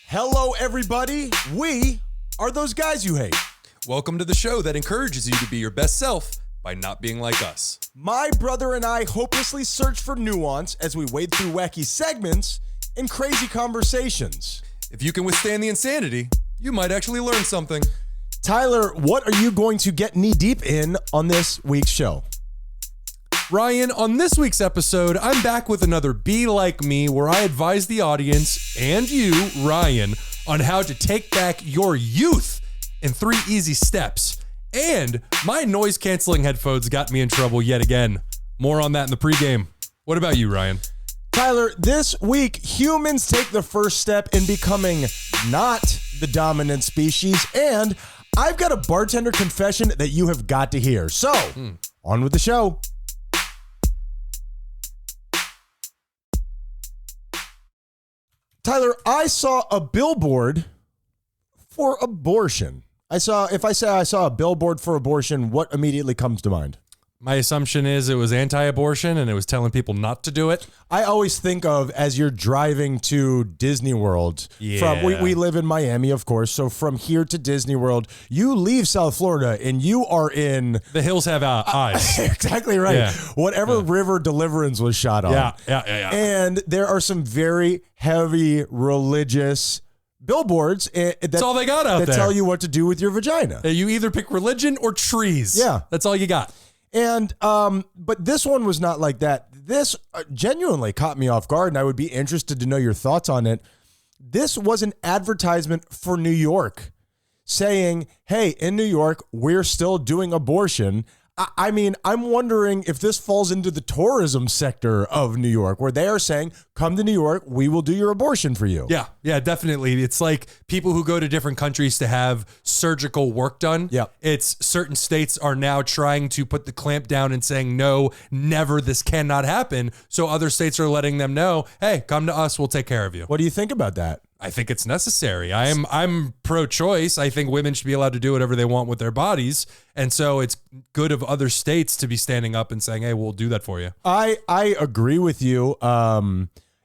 Hello, everybody. We are those guys you hate. Welcome to the show that encourages you to be your best self by not being like us. My brother and I hopelessly search for nuance as we wade through wacky segments and crazy conversations. If you can withstand the insanity, you might actually learn something. Tyler, what are you going to get knee deep in on this week's show? Ryan, on this week's episode, I'm back with another Be Like Me, where I advise the audience and you, Ryan, on how to take back your youth in 3 easy steps. And my noise-canceling headphones got me in trouble yet again. More on that in the pregame. What about you, Ryan? Tyler, this week, humans take the first step in becoming not the dominant species, and I've got a bartender confession that you have got to hear. So, on with the show. Tyler, I saw a billboard for abortion. If I say I saw a billboard for abortion, what immediately comes to mind? My assumption is it was anti-abortion and it was telling people not to do it. I always think of as you're driving to Disney World. Yeah. We live in Miami, of course. So from here to Disney World, you leave South Florida and you are in... The hills have eyes. Exactly right. Yeah. Whatever river Deliverance was shot on. Yeah. And there are some very heavy religious billboards That's all they got out that there. tell you what to do with your vagina. You either pick religion or trees. Yeah. That's all you got. And, but this one was not like that. This genuinely caught me off guard, and I would be interested to know your thoughts on it. This was an advertisement for New York saying, hey, in New York, we're still doing abortion. I mean, I'm wondering if this falls into the tourism sector of New York, where they are saying, come to New York, we will do your abortion for you. Yeah, definitely. It's like people who go to different countries to have surgical work done. Yeah. It's certain states are now trying to put the clamp down and saying, no, never, this cannot happen. So other states are letting them know, hey, come to us, we'll take care of you. What do you think about that? I think it's necessary. I'm pro-choice. I think women should be allowed to do whatever they want with their bodies. And so it's good of other states to be standing up and saying, hey, we'll do that for you. I agree with you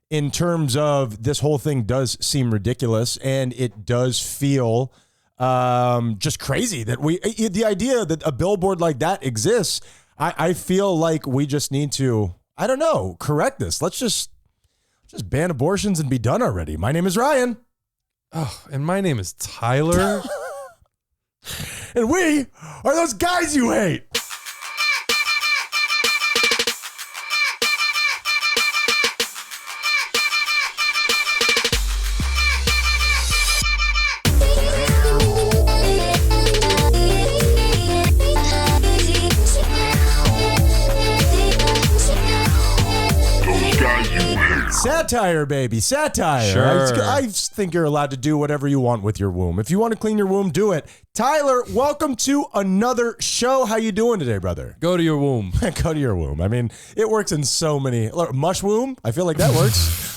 in terms of this whole thing does seem ridiculous, and it does feel just crazy that the idea that a billboard like that exists. I feel like we just need to, I don't know, correct this. Let's just ban abortions and be done already. My name is Ryan. Oh, and my name is Tyler. And we are those guys you hate. Satire, baby. Satire. Sure. I think you're allowed to do whatever you want with your womb. If you want to clean your womb, do it. Tyler, welcome to another show. How you doing today, brother? Go to your womb. Go to your womb. I mean, it works in so many... Mush womb? I feel like that works.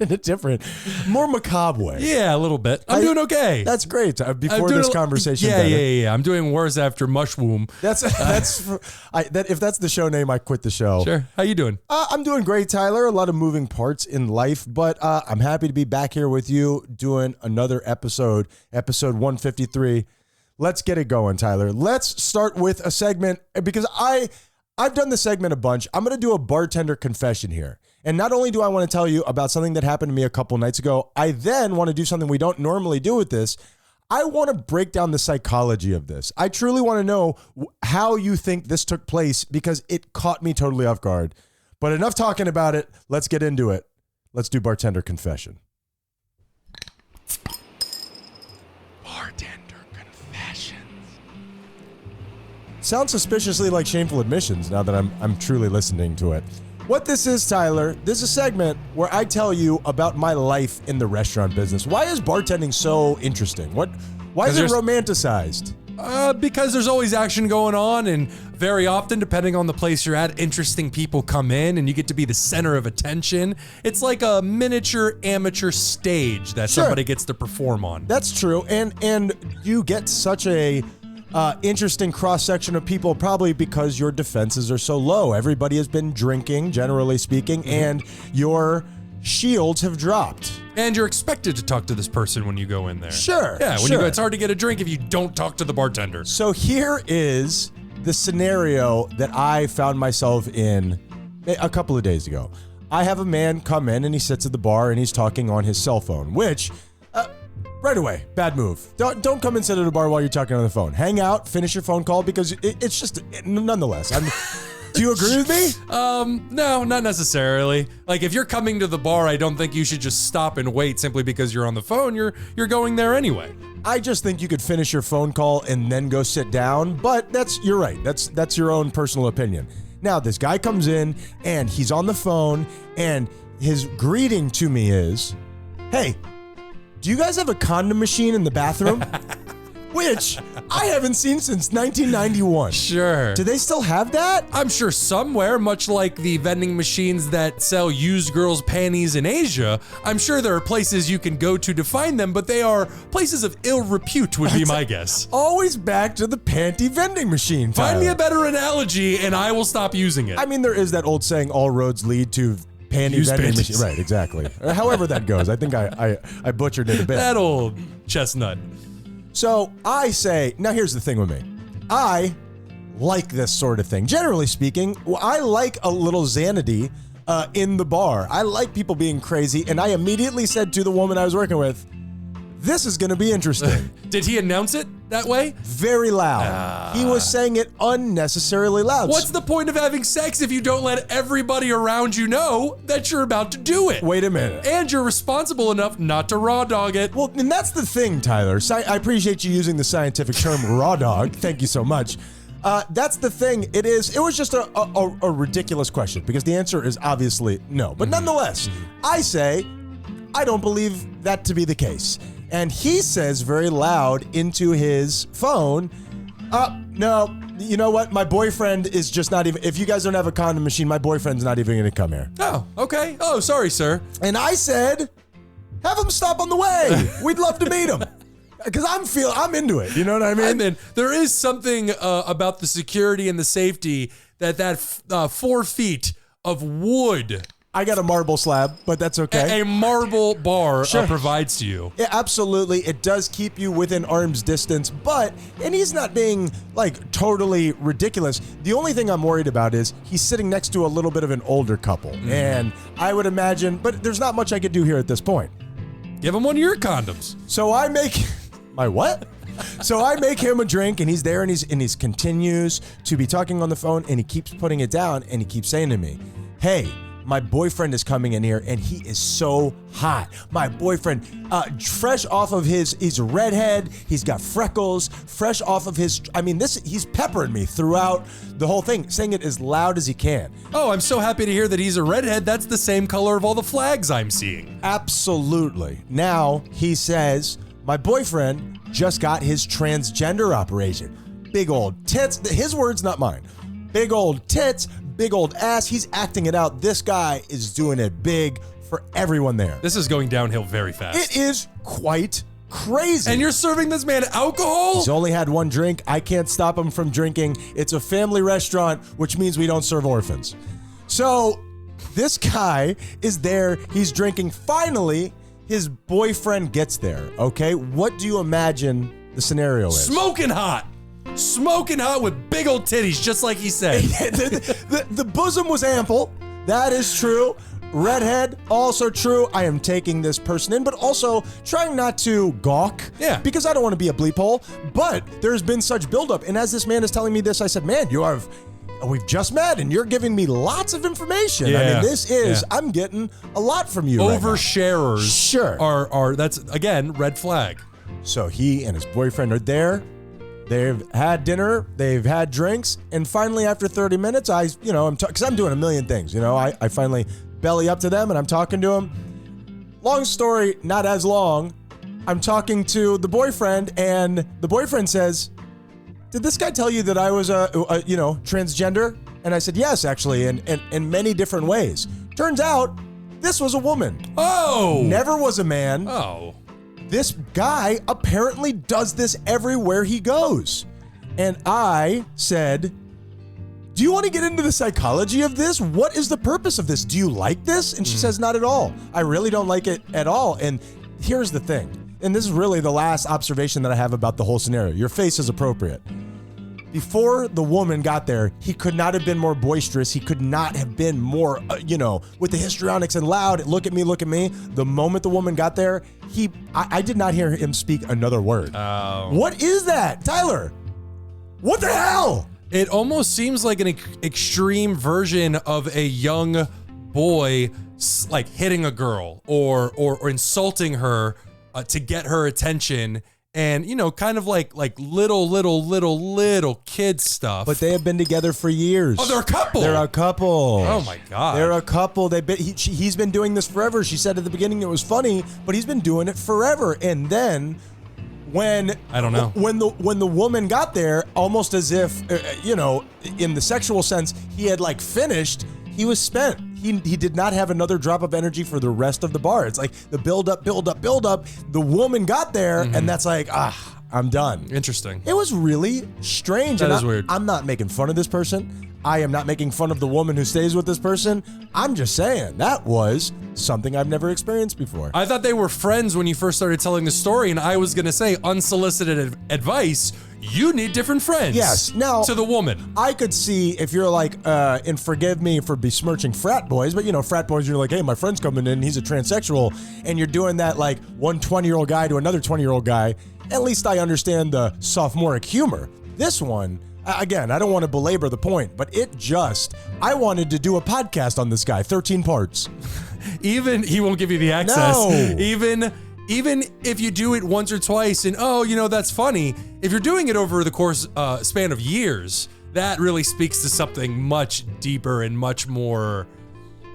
In a different, more macabre way. Yeah, a little bit. I'm doing okay. That's great. Before this conversation. Yeah. I'm doing worse after mushroom. If that's the show name, I quit the show. Sure. How you doing? I'm doing great, Tyler. A lot of moving parts in life, but I'm happy to be back here with you doing another episode 153. Let's get it going, Tyler. Let's start with a segment because I've done the segment a bunch. I'm going to do a bartender confession here. And not only do I want to tell you about something that happened to me a couple nights ago, I then want to do something we don't normally do with this. I want to break down the psychology of this. I truly want to know how you think this took place because it caught me totally off guard. But enough talking about it. Let's get into it. Let's do bartender confession. Bartender confessions. Sounds suspiciously like shameful admissions now that I'm truly listening to it. What this is, Tyler, this is a segment where I tell you about my life in the restaurant business. Why is bartending so interesting? Why is it romanticized? Because there's always action going on, and very often, depending on the place you're at, interesting people come in and you get to be the center of attention. It's like a miniature amateur stage that somebody gets to perform on. That's true. And you get such a interesting cross-section of people, probably because your defenses are so low. Everybody has been drinking, generally speaking, and your shields have dropped. And you're expected to talk to this person when you go in there. Sure. Yeah, when sure. you go, it's hard to get a drink if you don't talk to the bartender. So here is the scenario that I found myself in a couple of days ago. I have a man come in and he sits at the bar and he's talking on his cell phone, which right away, bad move. Don't come and sit at a bar while you're talking on the phone. Hang out, finish your phone call because it's just nonetheless. Do you agree with me? No, not necessarily. Like if you're coming to the bar, I don't think you should just stop and wait simply because you're on the phone. You're going there anyway. I just think you could finish your phone call and then go sit down, but you're right. That's your own personal opinion. Now, this guy comes in and he's on the phone and his greeting to me is, "Hey, do you guys have a condom machine in the bathroom?" Which I haven't seen since 1991. Sure. Do they still have that? I'm sure somewhere, much like the vending machines that sell used girls' panties in Asia, I'm sure there are places you can go to find them, but they are places of ill repute would be my guess. Always back to the panty vending machine, Tyler. Find me a better analogy and I will stop using it. I mean, there is that old saying, all roads lead to panty Used vending panties. machine. Right, exactly. However that goes. I think I butchered it a bit. That old chestnut. So I say, now here's the thing with me. I like this sort of thing. Generally speaking, I like a little zanity in the bar. I like people being crazy. And I immediately said to the woman I was working with, this is going to be interesting. Did he announce it that way? Very loud. He was saying it unnecessarily loud. What's the point of having sex if you don't let everybody around you know that you're about to do it? Wait a minute. And you're responsible enough not to raw dog it. Well, and that's the thing, Tyler. I appreciate you using the scientific term raw dog. Thank you so much. That's the thing. It was just a ridiculous question because the answer is obviously no. But nonetheless, I say I don't believe that to be the case. And he says very loud into his phone, no, you know what? My boyfriend is just not even, if you guys don't have a condom machine, my boyfriend's not even going to come here. Oh, okay. Oh, sorry, sir. And I said, have him stop on the way. We'd love to meet him. Because I'm into it. You know what I mean? I mean, there is something about the security and the safety that 4 feet of wood. I got a marble slab, but that's okay. A marble bar Sure. provides to you. Yeah, absolutely. It does keep you within arm's distance, and he's not being like totally ridiculous. The only thing I'm worried about is he's sitting next to a little bit of an older couple. And I would imagine, but there's not much I could do here at this point. Give him one of your condoms. So I make my what? So I make him a drink and he's there and he continues to be talking on the phone and he keeps putting it down and he keeps saying to me, "Hey, my boyfriend is coming in here and he is so hot. My boyfriend, fresh off of he's a redhead. He's got freckles, fresh off of he's peppering me throughout the whole thing, saying it as loud as he can." Oh, I'm so happy to hear that he's a redhead. That's the same color of all the flags I'm seeing. Absolutely. Now he says, my boyfriend just got his transgender operation. Big old tits. His words, not mine. Big old tits, big old ass. He's acting it out. This guy is doing it big for everyone there. This is going downhill very fast. It is quite crazy. And you're serving this man alcohol? He's only had one drink. I can't stop him from drinking. It's a family restaurant, which means we don't serve orphans. So this guy is there. He's drinking. Finally, his boyfriend gets there. Okay, what do you imagine the scenario is? Smoking hot with big old titties, just like he said. the bosom was ample. That is true. Redhead, also true. I am taking this person in, but also trying not to gawk. Yeah. Because I don't want to be a bleep hole. But there's been such buildup. And as this man is telling me this, I said, man, we've just met and you're giving me lots of information. Yeah. I mean, I'm getting a lot from you. Oversharers Sure. are that's, again, red flag. So he and his boyfriend are there. They've had dinner, they've had drinks, and finally after 30 minutes, because I'm doing a million things, I finally belly up to them and I'm talking to them. Long story, not as long. I'm talking to the boyfriend and the boyfriend says, "Did this guy tell you that I was transgender?" And I said, "Yes, actually, in many different ways." Turns out this was a woman. Oh. Never was a man. Oh. This guy apparently does this everywhere he goes. And I said, do you want to get into the psychology of this? What is the purpose of this? Do you like this? And she says, not at all. I really don't like it at all. And here's the thing. And this is really the last observation that I have about the whole scenario. Your face is appropriate. Before the woman got there, he could not have been more boisterous. He could not have been more, with the histrionics and loud. Look at me, look at me. The moment the woman got there, I did not hear him speak another word. Oh. What is that? Tyler, what the hell? It almost seems like an extreme version of a young boy like hitting a girl or insulting her to get her attention. And, kind of like little kid stuff. But they have been together for years. Oh, they're a couple. They're a couple. Oh, my God. They're a couple. He's been doing this forever. She said at the beginning it was funny, but he's been doing it forever. And then I don't know. When the woman got there, almost as if, in the sexual sense, he had like finished, he was spent. He did not have another drop of energy for the rest of the bar. It's like the build up. The woman got there, and that's like, I'm done. Interesting. It was really strange. That is weird. I'm not making fun of this person. I am not making fun of the woman who stays with this person. I'm just saying that was something I've never experienced before. I thought they were friends when you first started telling the story, and I was going to say unsolicited advice. You need different friends. Yes. Now, to the woman. I could see if you're like, and forgive me for besmirching frat boys, but frat boys, you're like, hey, my friend's coming in, he's a transsexual, and you're doing that like one 20-year-old guy to another 20-year-old guy. At least I understand the sophomoric humor. This one, again, I don't want to belabor the point, but I wanted to do a podcast on this guy, 13 parts. Even, he won't give you the access. No. Even if you do it once or twice and, that's funny, if you're doing it over the course span of years, that really speaks to something much deeper and much more...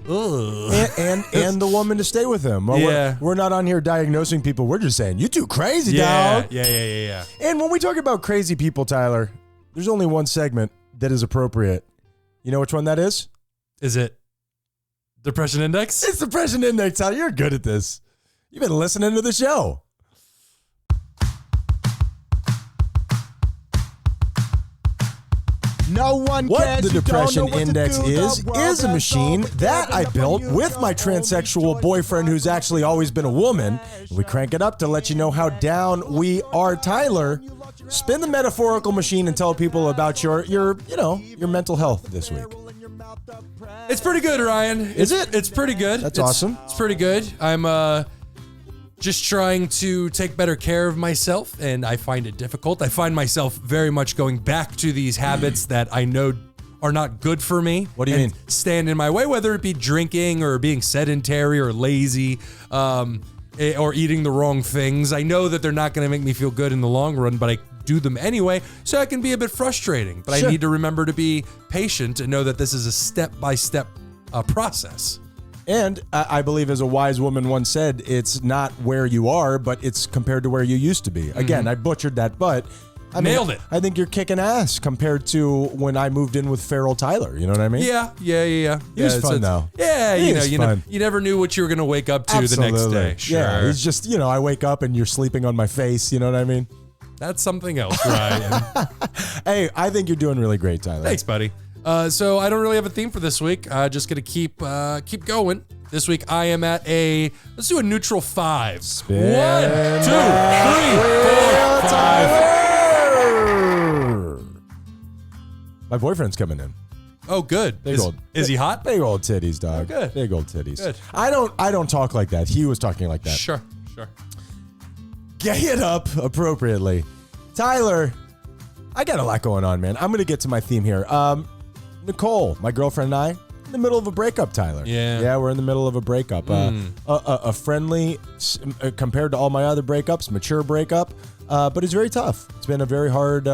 And the woman to stay with him. Yeah. We're not on here diagnosing people. We're just saying, you too crazy, dog. Yeah. And when we talk about crazy people, Tyler, there's only one segment that is appropriate. You know which one that is? Is it Depression Index? It's Depression Index, Tyler. You're good at this. You've been listening to the show. No one What cares. the You don't Depression know what to Index do. is The world a has machine gone that I built together. with my transsexual boyfriend who's actually always been a woman. We crank it up to let you know how down we are, Tyler. Spin the metaphorical machine and tell people about your mental health this week. It's pretty good, Ryan. Is it? It's pretty good. That's awesome. It's pretty good. I'm just trying to take better care of myself, and I find it difficult. I find myself very much going back to these habits that I know are not good for me. What do you mean? Stand in my way, whether it be drinking or being sedentary or lazy, or eating the wrong things. I know that they're not going to make me feel good in the long run, but I do them anyway, so I can be a bit frustrating. But Sure. I need to remember to be patient and know that this is a step-by-step process. And I believe, as a wise woman once said, it's not where you are, but it's compared to where you used to be. Again, I butchered that, but I mean, Nailed it. I think you're kicking ass compared to when I moved in with Feral Tyler. You know what I mean? Yeah. He was fun, though. Yeah, He was fun. you never knew what you were going to wake up to the next day. Sure. Yeah, he's just, I wake up and you're sleeping on my face. You know what I mean? That's something else, Ryan. Hey, I think you're doing really great, Tyler. Thanks, buddy. So I don't really have a theme for this week. Just gonna keep going. This week I am at let's do a neutral 5. Spin 1, 2, 3, 4, that 5. wheel, Tyler. My boyfriend's coming in. Oh, good. Big old. Is he hot? Big old titties, dog. Oh, good. Big old titties. Good. I don't talk like that. He was talking like that. Sure. Gay it up appropriately. Tyler, I got a lot going on, man. I'm going to get to my theme here. Nicole, my girlfriend and I, in the middle of a breakup, Tyler. Yeah. Yeah, we're in the middle of a breakup. A friendly, compared to all my other breakups, mature breakup, but it's very tough. It's been a very hard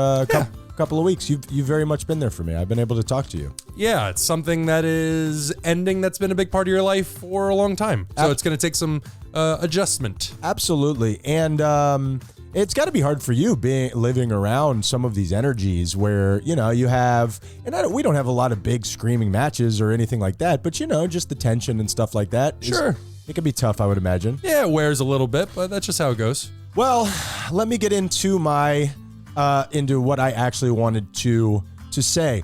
couple of weeks. You've very much been there for me. I've been able to talk to you. Yeah, it's something that is ending that's been a big part of your life for a long time. So it's going to take some adjustment. Absolutely. And it's got to be hard for you living around some of these energies where, you have, and we don't have a lot of big screaming matches or anything like that, but, just the tension and stuff like that. Sure. It can be tough, I would imagine. Yeah, it wears a little bit, but that's just how it goes. Well, let me get into into what I actually wanted to say.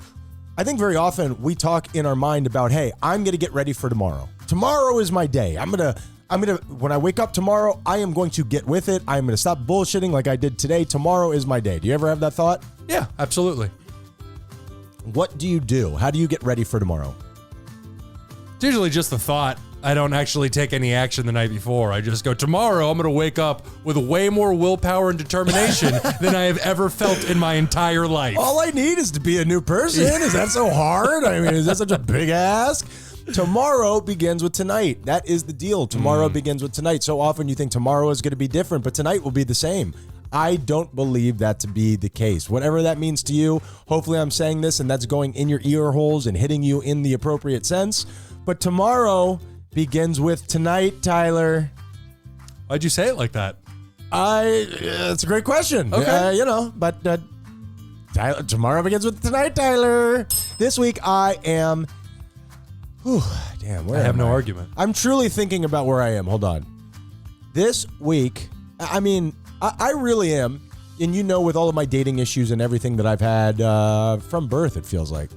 I think very often we talk in our mind about, hey, I'm going to get ready for tomorrow. Tomorrow is my day. When I wake up tomorrow, I am going to get with it. I'm going to stop bullshitting like I did today. Tomorrow is my day. Do you ever have that thought? Yeah, absolutely. What do you do? How do you get ready for tomorrow? It's usually just the thought. I don't actually take any action the night before. I just go, tomorrow I'm going to wake up with way more willpower and determination than I have ever felt in my entire life. All I need is to be a new person. Is that so hard? I mean, is that such a big ask? Tomorrow begins with tonight. That is the deal. Tomorrow begins with tonight. So often you think tomorrow is going to be different, but tonight will be the same. I don't believe that to be the case. Whatever that means to you, hopefully I'm saying this and that's going in your ear holes and hitting you in the appropriate sense. But tomorrow begins with tonight, Tyler. Why'd you say it like that? It's a great question. Okay. Tyler, tomorrow begins with tonight, Tyler. This week I am... I have no argument. I'm truly thinking about where I am. Hold on. This week, I mean, I really am. And you know, with all of my dating issues and everything that I've had from birth, it feels like.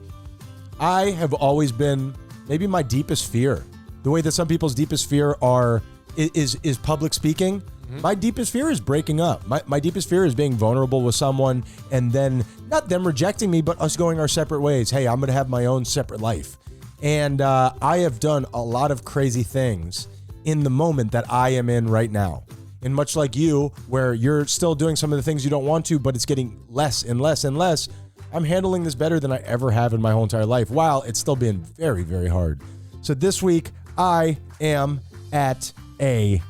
I have always been maybe my deepest fear. The way that some people's deepest fear is public speaking. Mm-hmm. My deepest fear is breaking up. My deepest fear is being vulnerable with someone and then not them rejecting me, but us going our separate ways. Hey, I'm going to have my own separate life. And I have done a lot of crazy things in the moment that I am in right now. And much like you, where you're still doing some of the things you don't want to, but it's getting less and less and less, I'm handling this better than I ever have in my whole entire life, while it's still being very, very hard. So this week, I am at a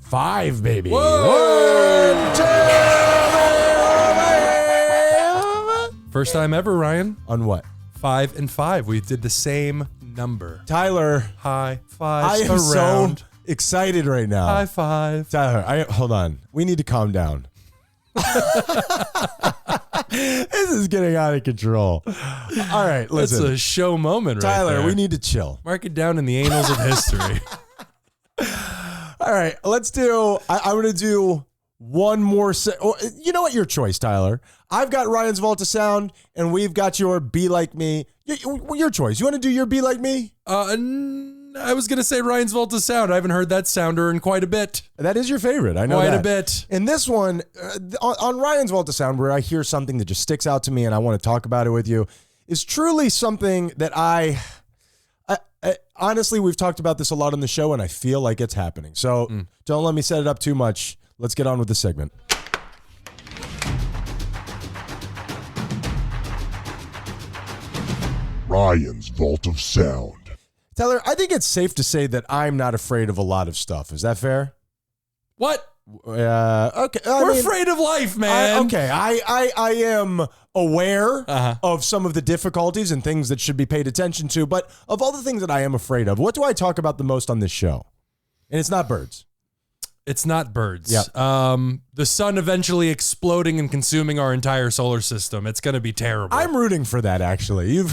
5, baby. Whoa! 1, 2, 3. First time ever, Ryan. On what? 5 and 5. We did the same number. Tyler. High fives I am around. so excited right now. High five. Tyler, hold on. We need to calm down. This is getting out of control. All right, listen. That's a show moment right Tyler, there. we need to chill. Mark it down in the annals of history. All right, let's do... I'm going to do one more... you know what? Your choice, Tyler. I've got Ryan's Vault of Sound, and we've got your Be Like Me. Your choice. You want to do your Be Like Me? I was going to say Ryan's Vault of Sound. I haven't heard that sounder in quite a bit. That is your favorite. I know quite that. a bit. And this one, on Ryan's Vault of Sound, where I hear something that just sticks out to me and I want to talk about it with you, is truly something that I honestly, we've talked about this a lot on the show, and I feel like it's happening. So don't let me set it up too much. Let's get on with the segment. Ryan's Vault of Sound. Tyler, I think it's safe to say that I'm not afraid of a lot of stuff. Is that fair? What? Okay. We're afraid of life, man. I am aware of some of the difficulties and things that should be paid attention to, but of all the things that I am afraid of, what do I talk about the most on this show? And it's not birds. It's not birds. Yep. The sun eventually exploding and consuming our entire solar system. It's going to be terrible. I'm rooting for that, actually. You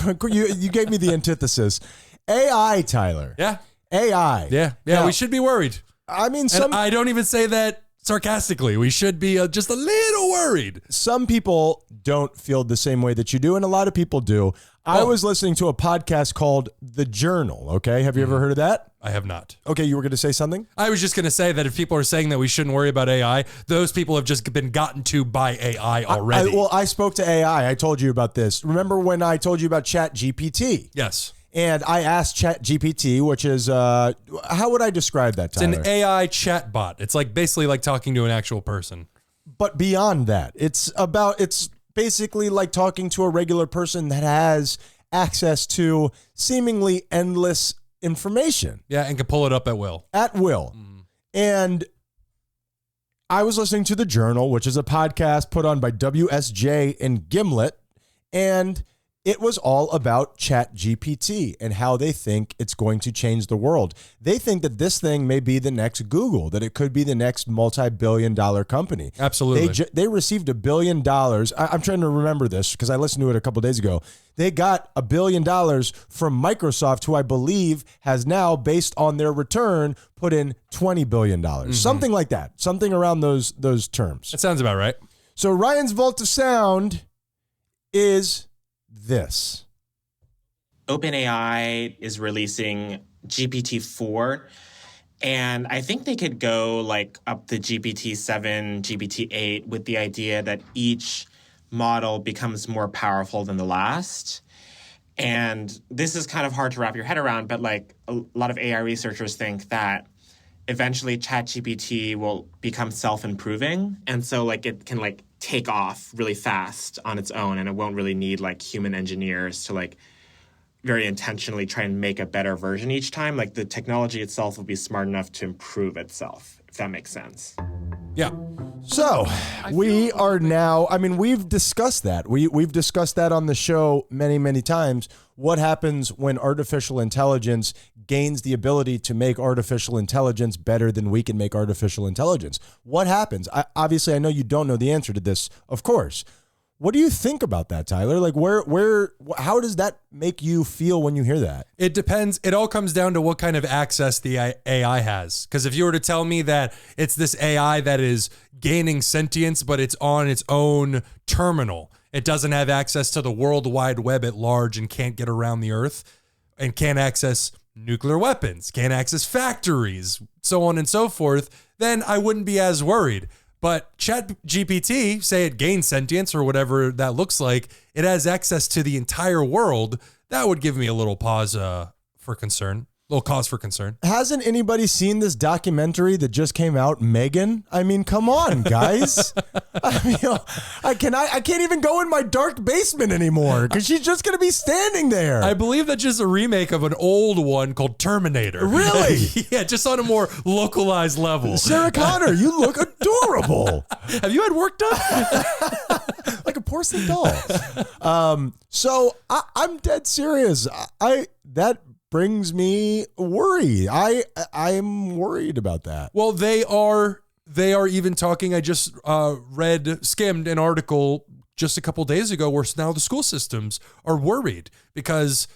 gave me the antithesis. AI, Tyler. Yeah. AI. Yeah. Now, we should be worried. I mean, And I don't even say that sarcastically. We should be just a little worried. Some people don't feel the same way that you do, and a lot of people do. I was listening to a podcast called The Journal, okay? Have you ever heard of that? I have not. Okay, you were going to say something? I was just going to say that if people are saying that we shouldn't worry about AI, those people have just been gotten to by AI already. I spoke to AI. I told you about this. Remember when I told you about ChatGPT? Yes. And I asked ChatGPT, which is, how would I describe that, Tyler? It's an AI chatbot. It's like basically like talking to an actual person. But beyond that, it's basically like talking to a regular person that has access to seemingly endless information. Yeah, and can pull it up at will. At will. And I was listening to The Journal, which is a podcast put on by WSJ and Gimlet, and it was all about ChatGPT and how they think it's going to change the world. They think that this thing may be the next Google, that it could be the next multi-billion-dollar company. Absolutely. They received $1 billion. I'm trying to remember this because I listened to it a couple days ago. They got $1 billion from Microsoft, who I believe has now, based on their return, put in $20 billion. Something like that. Something around those terms. That sounds about right. So Ryan's Vault of Sound is this? OpenAI is releasing GPT-4, and I think they could go like up to GPT-7, GPT-8 with the idea that each model becomes more powerful than the last. And this is kind of hard to wrap your head around, but like a lot of AI researchers think that eventually ChatGPT will become self-improving. And so like it can like take off really fast on its own, and it won't really need like human engineers to like very intentionally try and make a better version each time. Like the technology itself will be smart enough to improve itself, if that makes sense. Yeah. So we are now, I mean, we've discussed that. We've discussed that on the show many, many times. What happens when artificial intelligence gains the ability to make artificial intelligence better than we can make artificial intelligence? What happens? Obviously, I know you don't know the answer to this, of course. What do you think about that, Tyler? Like how does that make you feel when you hear that? It depends. It all comes down to what kind of access the AI has. Because if you were to tell me that it's this AI that is gaining sentience, but it's on its own terminal, it doesn't have access to the World Wide Web at large and can't get around the earth and can't access nuclear weapons, can't access factories, so on and so forth, then I wouldn't be as worried. But ChatGPT, say it gains sentience or whatever that looks like, it has access to the entire world. That would give me a little pause for concern, little cause for concern. Hasn't anybody seen this documentary that just came out, Megan? I mean, come on, guys. I mean, I can't even go in my dark basement anymore because she's just going to be standing there. I believe that's just a remake of an old one called Terminator. Really? Yeah, just on a more localized level. Sarah Connor, you look adorable. Have you had work done? Like a porcelain doll. So I'm dead serious. That brings me worry. I'm worried about that. Well, they are even talking. I just skimmed an article just a couple days ago where now the school systems are worried because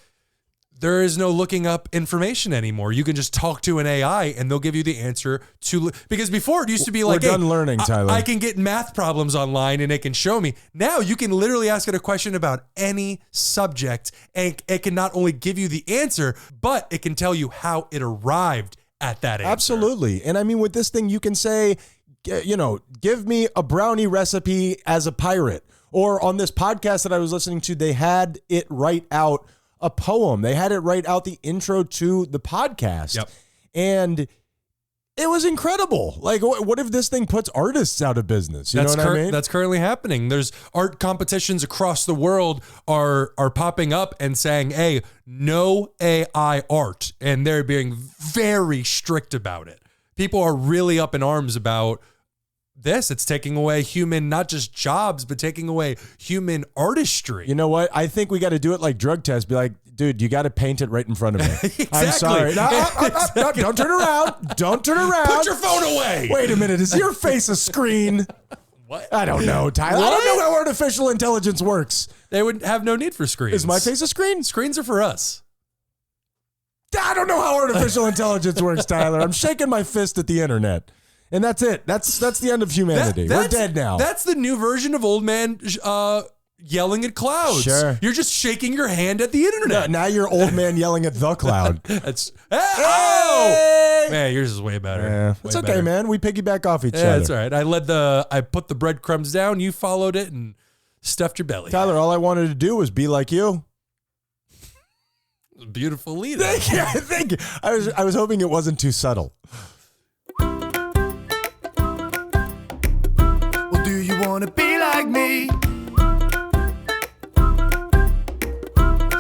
there is no looking up information anymore. You can just talk to an AI and they'll give you the answer to, because before it used to be like, we're done learning, Tyler. I can get math problems online and it can show me. Now you can literally ask it a question about any subject and it can not only give you the answer, but it can tell you how it arrived at that answer. Absolutely. And I mean, with this thing, you can say, give me a brownie recipe as a pirate. Or on this podcast that I was listening to, they had it write out a poem. They had it write out the intro to the podcast. Yep. And it was incredible. Like, what if this thing puts artists out of business? You know what I mean? That's currently happening. There's art competitions across the world are popping up and saying, hey, no AI art. And they're being very strict about it. People are really up in arms about this. It's taking away human, not just jobs, but taking away human artistry. You know what? I think we got to do it like drug tests. Be like, dude, you got to paint it right in front of me. Exactly. I'm sorry. No, don't turn around. Don't turn around. Put your phone away. Wait a minute. Is your face a screen? What? I don't know, Tyler. I don't know how artificial intelligence works. They would have no need for screens. Is my face a screen? Screens are for us. I don't know how artificial intelligence works, Tyler. I'm shaking my fist at the internet. And that's it. That's the end of humanity. We're dead now. That's the new version of old man yelling at clouds. Sure. You're just shaking your hand at the internet. Now you're old man yelling at the cloud. That's oh man, yours is way better. Yeah. It's okay, better. man. We piggyback off each other. Yeah, that's all right. I put the breadcrumbs down. You followed it and stuffed your belly. Tyler, all I wanted to do was be like you. Beautiful lead. Thank you. I was hoping it wasn't too subtle. Do you want to be like me?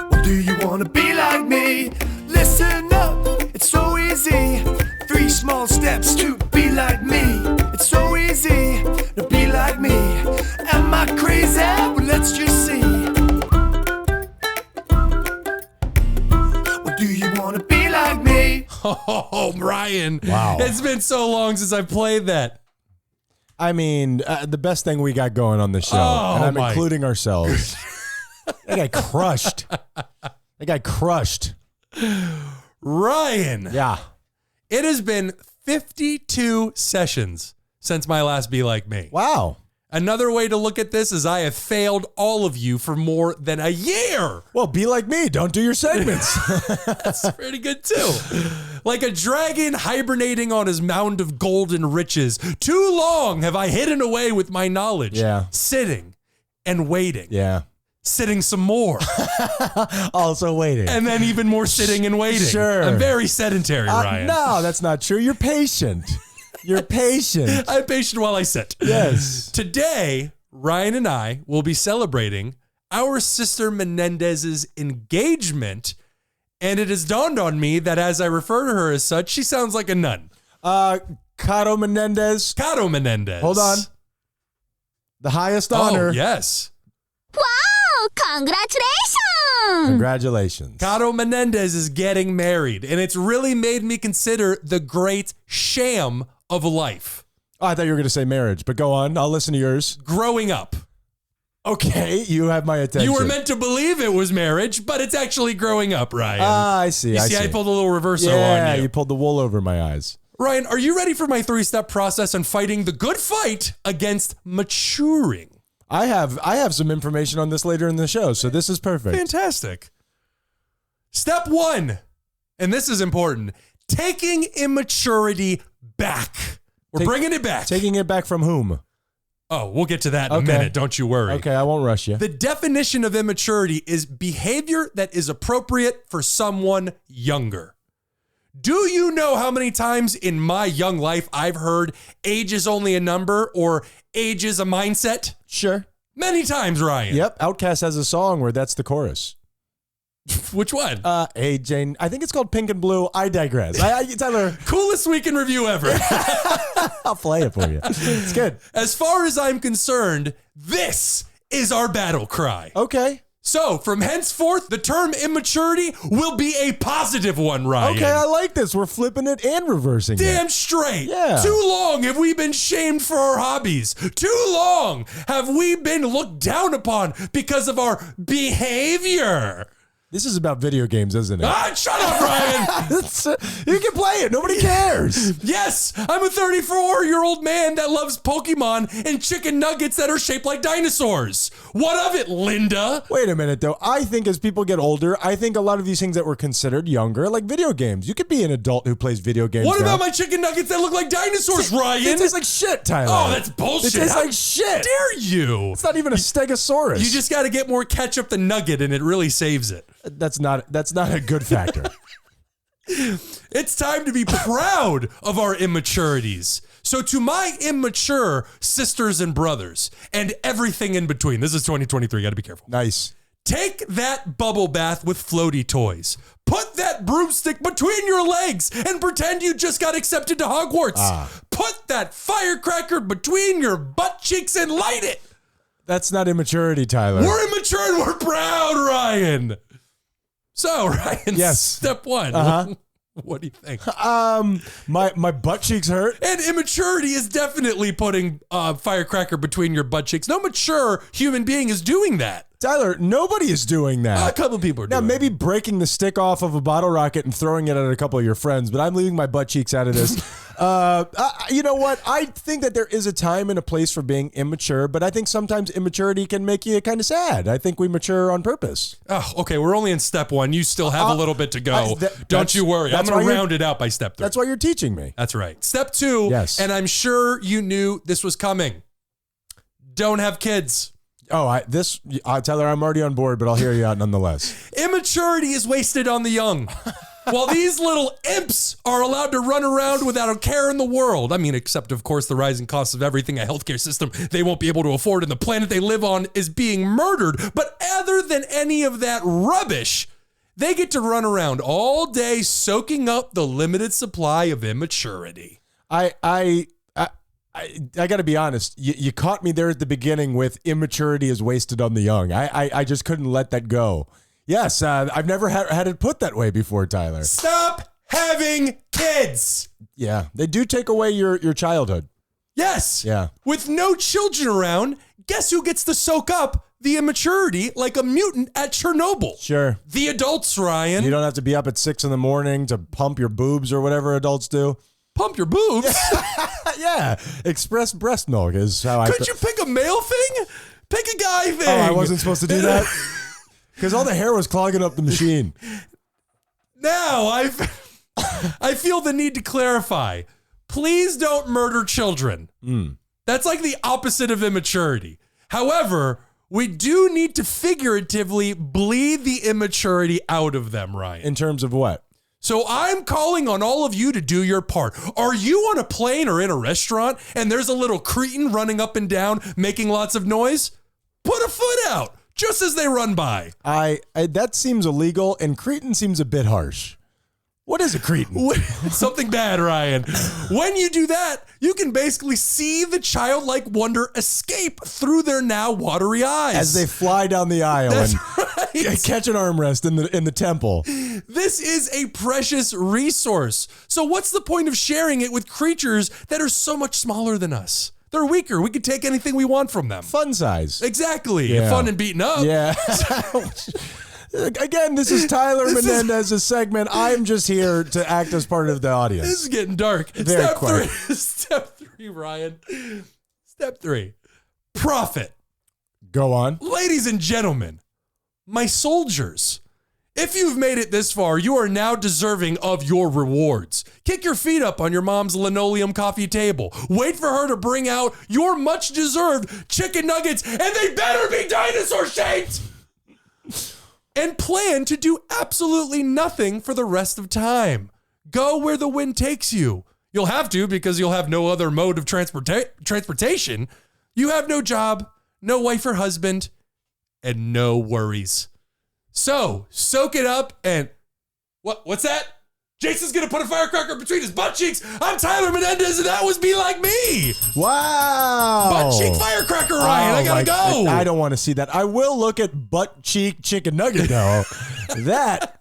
Well, do you want to be like me? Listen up, it's so easy. 3 small steps to be like me. It's so easy to be like me. Am I crazy? Well, let's just see. Well, do you want to be like me? Oh, Ryan. Wow. It's been so long since I played that. I mean, the best thing we got going on the show, and I'm including ourselves. That guy crushed. Ryan. Yeah. It has been 52 sessions since my last Be Like Me. Wow. Another way to look at this is I have failed all of you for more than a year. Well, be like me. Don't do your segments. That's pretty good too. Like a dragon hibernating on his mound of gold and riches. Too long have I hidden away with my knowledge. Yeah. Sitting and waiting. Yeah. Sitting some more. Also waiting. And then even more sitting and waiting. Sure. I'm very sedentary, Ryan. No, that's not true. You're patient. You're patient. I'm patient while I sit. Yes. Today, Ryan and I will be celebrating our sister Menendez's engagement. And it has dawned on me that as I refer to her as such, she sounds like a nun. Caro Menendez. Caro Menendez. Hold on. The highest honor. Oh, yes. Wow! Congratulations! Congratulations. Caro Menendez is getting married, and it's really made me consider the great sham of life. Oh, I thought you were going to say marriage, but go on. I'll listen to yours. Growing up. Okay, you have my attention. You were meant to believe it was marriage, but it's actually growing up, Ryan. I see. You see, I pulled a little reverso on you. You pulled the wool over my eyes. Ryan, are you ready for my 3-step process on fighting the good fight against maturing? I have some information on this later in the show, so this is perfect. Fantastic. Step 1, and this is important, taking immaturity back. We're bringing it back. Taking it back from whom? Oh, we'll get to that in a minute. Don't you worry. Okay, I won't rush you. The definition of immaturity is behavior that is appropriate for someone younger. Do you know how many times in my young life I've heard age is only a number or age is a mindset? Sure. Many times, Ryan. Yep, Outkast has a song where that's the chorus. Which one? Hey, Jane. I think it's called Pink and Blue. I digress. Tyler. Coolest week in review ever. I'll play it for you. It's good. As far as I'm concerned, this is our battle cry. Okay. So, from henceforth, the term immaturity will be a positive one, Ryan. Okay, I like this. We're flipping it and reversing it. Damn straight. Yeah. Too long have we been shamed for our hobbies. Too long have we been looked down upon because of our behavior. This is about video games, isn't it? Shut up, Ryan. You can play it. Nobody cares. Yes, I'm a 34-year-old man that loves Pokemon and chicken nuggets that are shaped like dinosaurs. What of it, Linda? Wait a minute, though. I think as people get older, I think a lot of these things that were considered younger, like video games. You could be an adult who plays video games. What now. about my chicken nuggets that look like dinosaurs, Ryan? It tastes like shit, Tyler. Oh, that's bullshit. It tastes How like shit. dare you? It's not even a stegosaurus. You just got to get more ketchup than nugget, and it really saves it. That's not a good factor. It's time to be proud of our immaturities. So to my immature sisters and brothers and everything in between, this is 2023, got to be careful. Nice. Take that bubble bath with floaty toys. Put that broomstick between your legs and pretend you just got accepted to Hogwarts. Put that firecracker between your butt cheeks and light it. That's not immaturity, Tyler. We're immature and we're proud, Ryan. So, Ryan, yes. Step 1. What do you think? My butt cheeks hurt. And immaturity is definitely putting firecracker between your butt cheeks. No mature human being is doing that. Tyler, nobody is doing that. A couple of people are doing Now, maybe breaking the stick off of a bottle rocket and throwing it at a couple of your friends, but I'm leaving my butt cheeks out of this. You know what? I think that there is a time and a place for being immature, but I think sometimes immaturity can make you kind of sad. I think we mature on purpose. Oh, okay, we're only in step 1. You still have a little bit to go. Don't you worry. I'm going to round it out by step 3. That's why you're teaching me. That's right. Step 2, yes. And I'm sure you knew this was coming. Don't have kids. Oh, Tyler, I'm already on board, but I'll hear you out nonetheless. Immaturity is wasted on the young. While these little imps are allowed to run around without a care in the world, I mean, except, of course, the rising costs of everything, a healthcare system they won't be able to afford, and the planet they live on is being murdered. But other than any of that rubbish, they get to run around all day soaking up the limited supply of immaturity. I got to be honest. You caught me there at the beginning with immaturity is wasted on the young. I just couldn't let that go. Yes, I've never had it put that way before, Tyler. Stop having kids. Yeah, they do take away your childhood. Yes. Yeah. With no children around, guess who gets to soak up the immaturity like a mutant at Chernobyl? Sure. The adults, Ryan. You don't have to be up at 6 a.m. to pump your boobs or whatever adults do. pump your boobs. Yeah, express breast milk is how I. Could you pick a male thing? Pick a guy thing. Oh, I wasn't supposed to do that because all the hair was clogging up the machine. Now I feel the need to clarify. Please don't murder children. That's like the opposite of immaturity. However, we do need to figuratively bleed the immaturity out of them, Ryan. In terms of what? So I'm calling on all of you to do your part. Are you on a plane or in a restaurant and there's a little cretin running up and down making lots of noise? Put a foot out just as they run by. I that seems illegal, and cretin seems a bit harsh. What is a cretin? Something bad, Ryan. When you do that, you can basically see the childlike wonder escape through their now watery eyes. As they fly down the aisle That's and right. catch an armrest in the temple. This is a precious resource. So what's the point of sharing it with creatures that are so much smaller than us? They're weaker. We can take anything we want from them. Fun size. Exactly. Yeah. Fun and beaten up. Yeah. Again, this is Tyler Menendez's segment. I'm just here to act as part of the audience. This is getting dark. Very Step quick. three. Step 3, Ryan. Step 3. Profit. Go on. Ladies and gentlemen, my soldiers, if you've made it this far, you are now deserving of your rewards. Kick your feet up on your mom's linoleum coffee table. Wait for her to bring out your much-deserved chicken nuggets, and they better be dinosaur-shaped! And plan to do absolutely nothing for the rest of time. Go where the wind takes you. You'll have to because you'll have no other mode of transportation. You have no job, no wife or husband, and no worries. So, soak it up and... What's that? Jason's gonna put a firecracker between his butt cheeks. I'm Tyler Menendez, and that was Be Like Me. Wow. Butt cheek firecracker, Ryan. I gotta go. I don't want to see that. I will look at butt cheek chicken nugget, though. That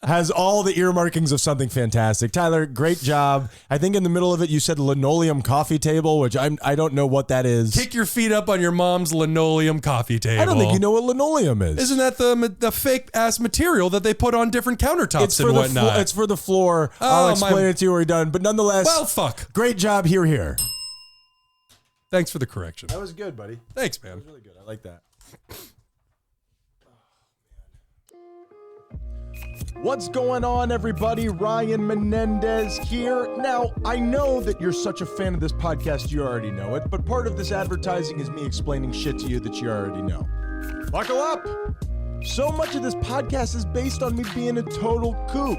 has all the earmarkings of something fantastic. Tyler, great job. I think in the middle of it, you said linoleum coffee table, which I don't know what that is. Kick your feet up on your mom's linoleum coffee table. I don't think you know what linoleum is. Isn't that the fake ass material that they put on different countertops and whatnot? It's for the floor. I'll explain it to you when we're done. But nonetheless, Well, fuck. great job here. Thanks for the correction. That was good, buddy. Thanks, man. That was really good. I like that. What's going on, everybody? Ryan Menendez here. Now, I know that you're such a fan of this podcast, you already know it, but part of this advertising is me explaining shit to you that you already know. Buckle up! So much of this podcast is based on me being a total kook.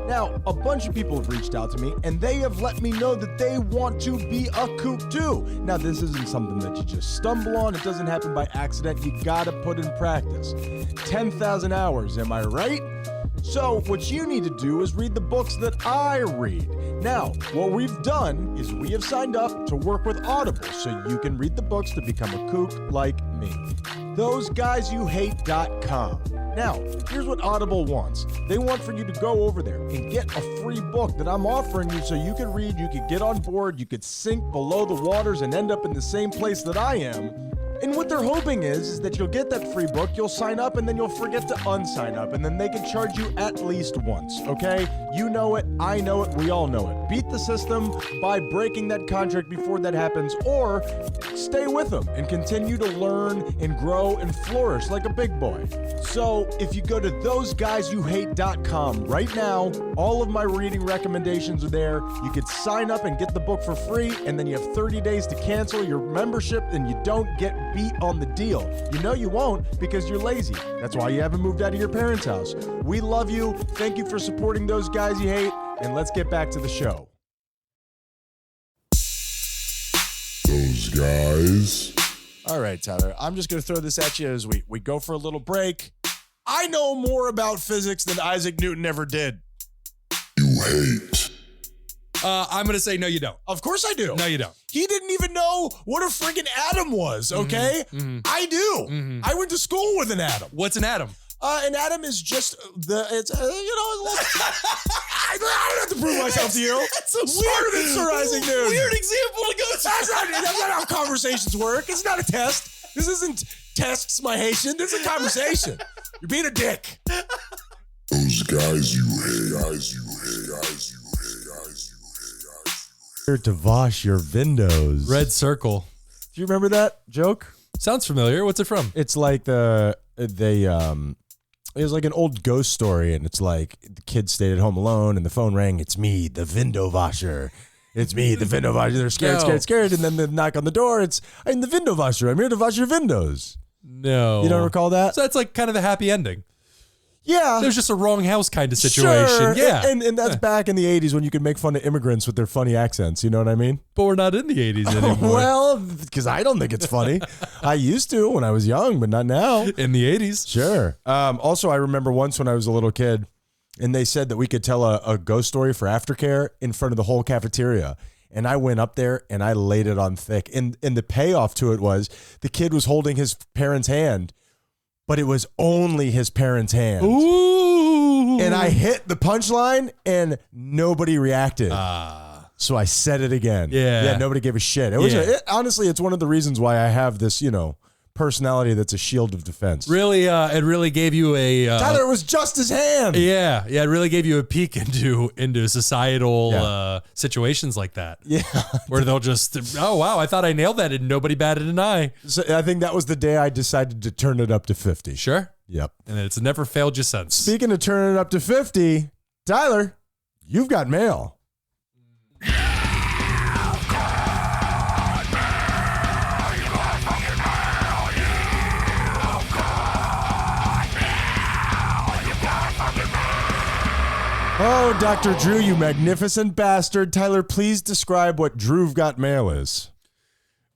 Now, a bunch of people have reached out to me, and they have let me know that they want to be a kook too. Now, this isn't something that you just stumble on. It doesn't happen by accident. You gotta put in practice. 10,000 hours, am I right? So what you need to do is read the books that I read. Now, what we've done is we have signed up to work with Audible so you can read the books to become a kook like me. THOSEGUYSYOUHATE.com. Now, here's what Audible wants. They want for you to go over there and get a free book that I'm offering you so you can read, you could get on board, you could sink below the waters and end up in the same place that I am. And what they're hoping is that you'll get that free book, you'll sign up, and then you'll forget to unsign up, and then they can charge you at least once, okay? You know it, I know it, we all know it. Beat the system by breaking that contract before that happens, or stay with them and continue to learn and grow and flourish like a big boy. So if you go to THOSEGUYSYOUHATE.com right now, all of my reading recommendations are there. You could sign up and get the book for free, and then you have 30 days to cancel your membership, and you don't get beat on the deal. You know you won't because you're lazy. That's why you haven't moved out of your parents' house. We love you. Thank you for supporting Those Guys You Hate, and let's get back to the show. Those guys. All right, Tyler, I'm just going to throw this at you as we go for a little break. I know more about physics than Isaac Newton ever did. You hate. I'm going to say no, you don't. Of course I do. No, you don't. He didn't even know what a freaking atom was, okay? I do. I went to school with an atom. What's an atom? An atom is just it's I don't have to prove myself to you. That's a Smarter than Sir Isaac Newton. Weird example to go to. That's not how conversations work. It's not a test. This isn't tests, my Haitian. This is a conversation. You're being a dick. Those guys you hate. Guys you hate. Guys you hate. Guys you hate. Here to wash your windows. Red circle. Do you remember that joke? Sounds familiar. What's it from? It's like it was like an old ghost story, and it's like the kid stayed at home alone, and the phone rang. It's me, the window washer. It's me, the window washer. They're scared, and then they knock on the door. I'm the window washer. I'm here to wash your windows. No. You don't recall that? So that's like kind of the happy ending. Yeah. There's just a wrong house kind of situation. Sure. Yeah. And that's back in the 80s when you could make fun of immigrants with their funny accents. You know what I mean? But we're not in the 80s anymore. Well, because I don't think it's funny. I used to when I was young, but not now. In the 80s. Sure. Also, I remember once when I was a little kid, and they said that we could tell a ghost story for aftercare in front of the whole cafeteria. And I went up there and I laid it on thick. And the payoff to it was the kid was holding his parent's hand, but it was only his parent's hand. Ooh. And I hit the punchline and nobody reacted. So I said it again. Yeah. Nobody gave a shit. It was honestly, it's one of the reasons why I have this, personality that's a shield of defense. Really, it really gave you a... Tyler, it was just his hand. Yeah, it really gave you a peek into societal situations like that. Yeah. Where they'll just, oh, wow, I thought I nailed that and nobody batted an eye. So I think that was the day I decided to turn it up to 50. Sure. Yep. And it's never failed you since. Speaking of turning it up to 50, Tyler, you've got mail. Oh, Dr. Drew, you magnificent bastard. Tyler, please describe what Drew've Got Mail is.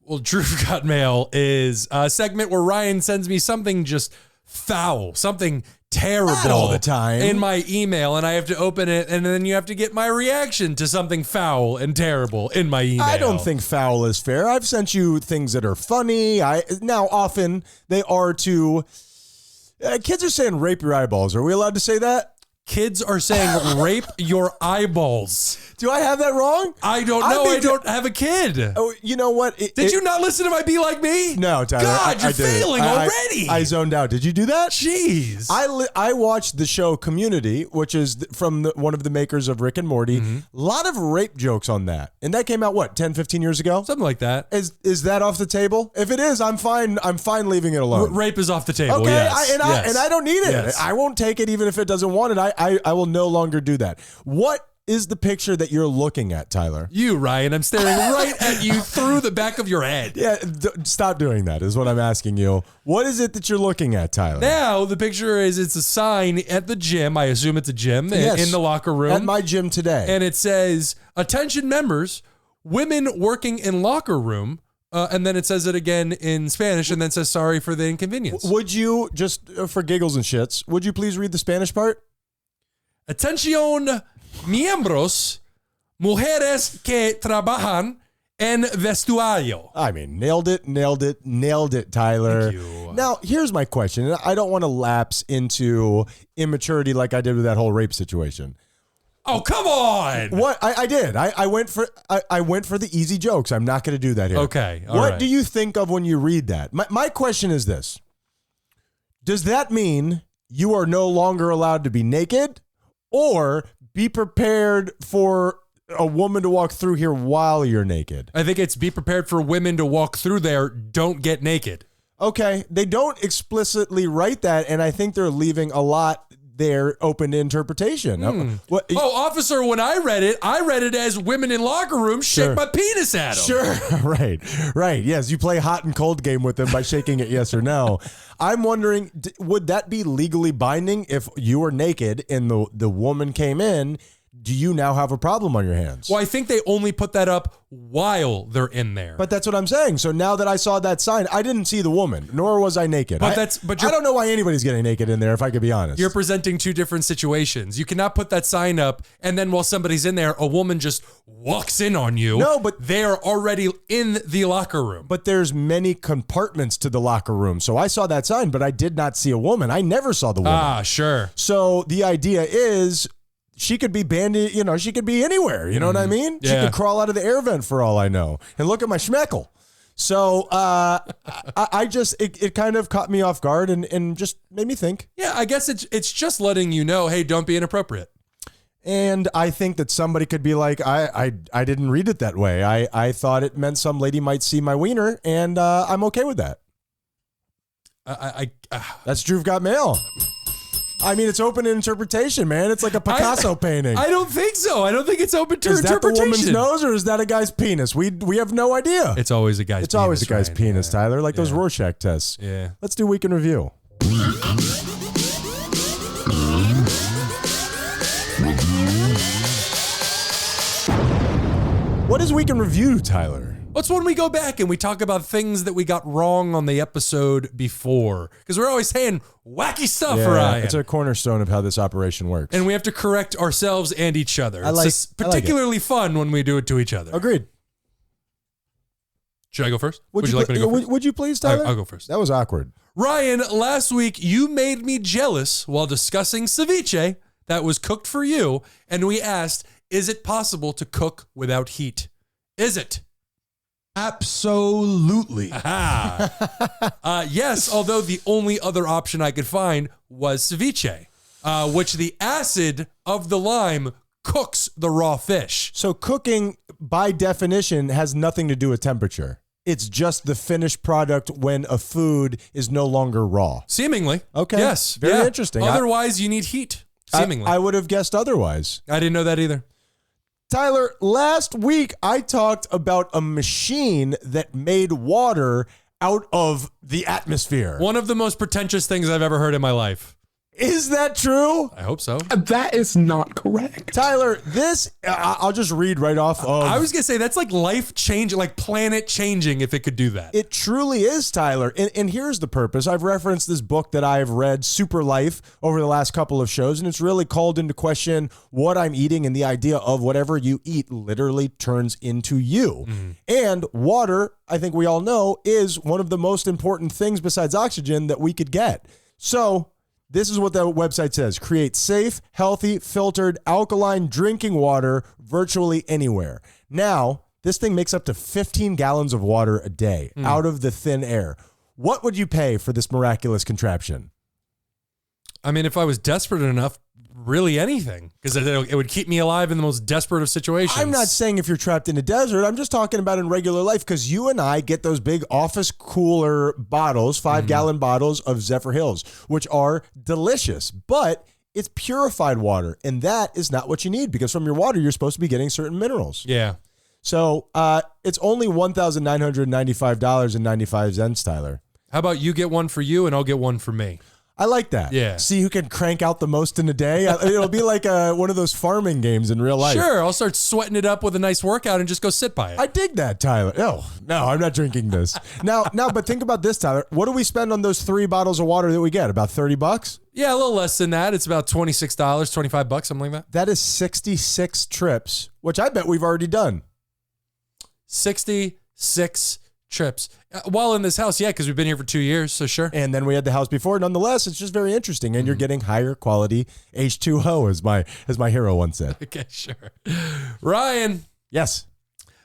Well, Drew've Got Mail is a segment where Ryan sends me something just foul, something terrible Not all the time. in my email, and I have to open it, and then you have to get my reaction to something foul and terrible in my email. I don't think foul is fair. I've sent you things that are funny. Now, often they are to... kids are saying rape your eyeballs. Are we allowed to say that? Kids are saying rape your eyeballs. Do I have that wrong? I don't know. I don't have a kid. Oh, you know what? Did you not listen to my Be Like Me? No, Tyler. God, you're failing already. I zoned out. Did you do that? Jeez. I watched the show Community, which is from one of the makers of Rick and Morty. A lot of rape jokes on that. And that came out, 10, 15 years ago? Something like that. Is that off the table? If it is, I'm fine leaving it alone. Rape is off the table, Okay, yes. and I don't need it. Yes. I won't take it even if it doesn't want it. I will no longer do that. What is the picture that you're looking at, Tyler? You, Ryan. I'm staring right at you through the back of your head. Yeah, stop doing that is what I'm asking you. What is it that you're looking at, Tyler? Now, the picture is it's a sign at the gym. I assume it's a gym in the locker room. At my gym today. And it says, attention members, women working in locker room. And then it says it again in Spanish and then says sorry for the inconvenience. Would you, just for giggles and shits, would you please read the Spanish part? Atención, miembros, mujeres que trabajan en vestuario. I mean, nailed it, Tyler. Thank you. Now, here's my question. And I don't want to lapse into immaturity like I did with that whole rape situation. Oh, come on. What I did. I went for the easy jokes. I'm not going to do that here. Okay. All what right. do you think of when you read that? My question is this. Does that mean you are no longer allowed to be naked? Or be prepared for a woman to walk through here while you're naked? I think it's be prepared for women to walk through there. Don't get naked. Okay. They don't explicitly write that, and I think they're leaving a lot there open to interpretation. What, Officer, when I read it as women in locker rooms shake my penis at them. Sure. Right. Yes, you play hot and cold game with them by shaking it yes or no. I'm wondering, would that be legally binding if you were naked and the woman came in? Do you now have a problem on your hands? Well, I think they only put that up while they're in there. But that's what I'm saying. So now that I saw that sign, I didn't see the woman, nor was I naked. I don't know why anybody's getting naked in there, if I could be honest. You're presenting two different situations. You cannot put that sign up, and then while somebody's in there, a woman just walks in on you. No, but they're already in the locker room. But there's many compartments to the locker room. So I saw that sign, but I did not see a woman. I never saw the woman. Ah, sure. So the idea is, she could be banded, she could be anywhere. You know what I mean? Yeah. She could crawl out of the air vent for all I know. And look at my schmeckle. So I just, it kind of caught me off guard and just made me think. Yeah, I guess it's just letting you know, hey, don't be inappropriate. And I think that somebody could be like, I didn't read it that way. I thought it meant some lady might see my wiener, and I'm okay with that. That's Drew Got Mail. I mean, it's open to interpretation, man. It's like a Picasso painting. I don't think so. I don't think it's open to interpretation. Is that the woman's nose or is that a guy's penis? We have no idea. It's always a guy's penis. It's always a guy's penis, yeah. Tyler, like those Rorschach tests. Yeah. Let's do Week in Review. What is Week in Review, Tyler? It's when we go back and we talk about things that we got wrong on the episode before. Because we're always saying wacky stuff, Ryan. It's a cornerstone of how this operation works. And we have to correct ourselves and each other. I like It's particularly fun when we do it to each other. Agreed. Should I go first? Would you like me to go first? Would you please, Tyler? I'll go first. That was awkward. Ryan, last week you made me jealous while discussing ceviche that was cooked for you. And we asked, is it possible to cook without heat? Is it? Absolutely. Yes, although the only other option I could find was ceviche, which the acid of the lime cooks the raw fish. So cooking, by definition, has nothing to do with temperature. It's just the finished product when a food is no longer raw. Seemingly. Okay. Yes. Very interesting. Otherwise, you need heat. Seemingly. I would have guessed otherwise. I didn't know that either. Tyler, last week I talked about a machine that made water out of the atmosphere. One of the most pretentious things I've ever heard in my life. Is that true? I hope so. That is not correct. Tyler, this, I'll just read right off of. I was going to say, that's like life-changing, like planet-changing if it could do that. It truly is, Tyler. And here's the purpose. I've referenced this book that I've read, Super Life, over the last couple of shows, and it's really called into question what I'm eating and the idea of whatever you eat literally turns into you. And water, I think we all know, is one of the most important things besides oxygen that we could get. So this is what the website says. Create safe, healthy, filtered, alkaline drinking water virtually anywhere. Now, this thing makes up to 15 gallons of water a day out of the thin air. What would you pay for this miraculous contraption? I mean, if I was desperate enough, really anything, because it would keep me alive in the most desperate of situations. I'm not saying if you're trapped in a desert. I'm just talking about in regular life, because you and I get those big office cooler bottles, 5-gallon bottles of Zephyr Hills, which are delicious, but it's purified water, and that is not what you need, because from your water, you're supposed to be getting certain minerals. Yeah. So it's only $1,995.95, Tyler. How about you get one for you and I'll get one for me? I like that. Yeah. See who can crank out the most in a day. It'll be like one of those farming games in real life. Sure, I'll start sweating it up with a nice workout and just go sit by it. I dig that, Tyler. No, I'm not drinking this. Now, but think about this, Tyler. What do we spend on those 3 bottles of water that we get? About $30? Yeah, a little less than that. It's about $26, $25, something like that. That is 66 trips, which I bet we've already done. 66 trips. While in this house, yeah, because we've been here for 2 years, so sure. And then we had the house before. Nonetheless, it's just very interesting, and you're getting higher quality H2O, as my hero once said. Okay, sure. Ryan. Yes.